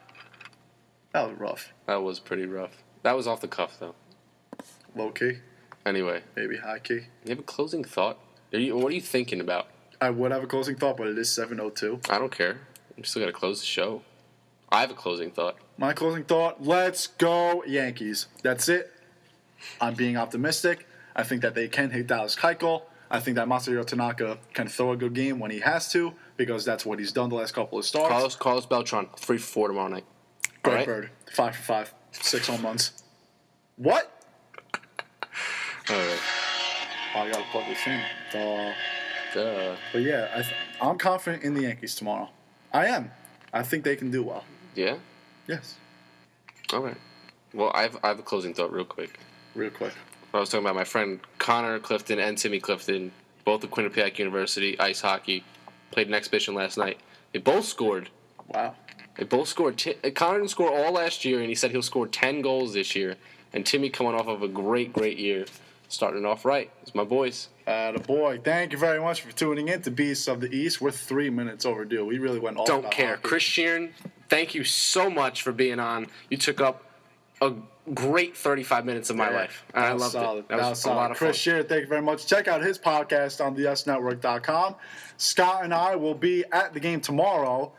That was rough.
That was pretty rough. That was off the cuff, though.
Low key.
Anyway.
Maybe high key.
You have a closing thought? What are you thinking about?
I would have a closing thought, but it is 7:02.
I don't care. I'm still got to close the show. I have a closing thought.
My closing thought, let's go Yankees. That's it. I'm being optimistic. I think that they can hit Dallas Keuchel. I think that Masahiro Tanaka can throw a good game when he has to, because that's what he's done the last couple of starts.
Carlos Beltran, 3 for 4 tomorrow night.
Greg
right?
Bird, 5 for 5, 6 home runs. What?
All right.
Oh, I gotta plug this in.
Duh.
But yeah, I'm confident in the Yankees tomorrow. I am. I think they can do well.
Yeah?
Yes.
All right. Well, I have a closing thought real quick.
Real quick.
I was talking about my friend Connor Clifton and Timmy Clifton, both at Quinnipiac University, ice hockey. Played an exhibition last night. They both scored.
Wow.
They both scored. Connor didn't score all last year, and he said he'll score 10 goals this year. And Timmy coming off of a great year. Starting off right. It's my boys.
Boy, thank you very much for tuning in to Beasts of the East. We're 3 minutes overdue. We really went all
Don't
about
care.
hockey.
Chris Shearn, thank you so much for being on. You took up a great 35 minutes of my life. And I loved
solid.
it. That was a
solid.
lot of fun.
Chris Shearn, thank you very much. Check out his podcast on theyesnetwork.com. Scott and I will be at the game tomorrow.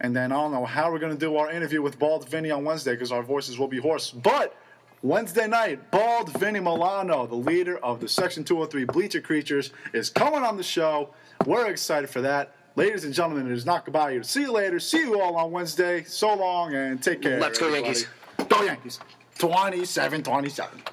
And then I don't know how we're going to do our interview with Bald Vinny on Wednesday because our voices will be hoarse. But Wednesday night, Bald Vinny Milano, the leader of the Section 203 Bleacher Creatures, is coming on the show. We're excited for that. Ladies and gentlemen, it is not goodbye here. See you later. See you all on Wednesday. So long and take care.
Let's go,
everybody.
Yankees.
Go Yankees. 27-27.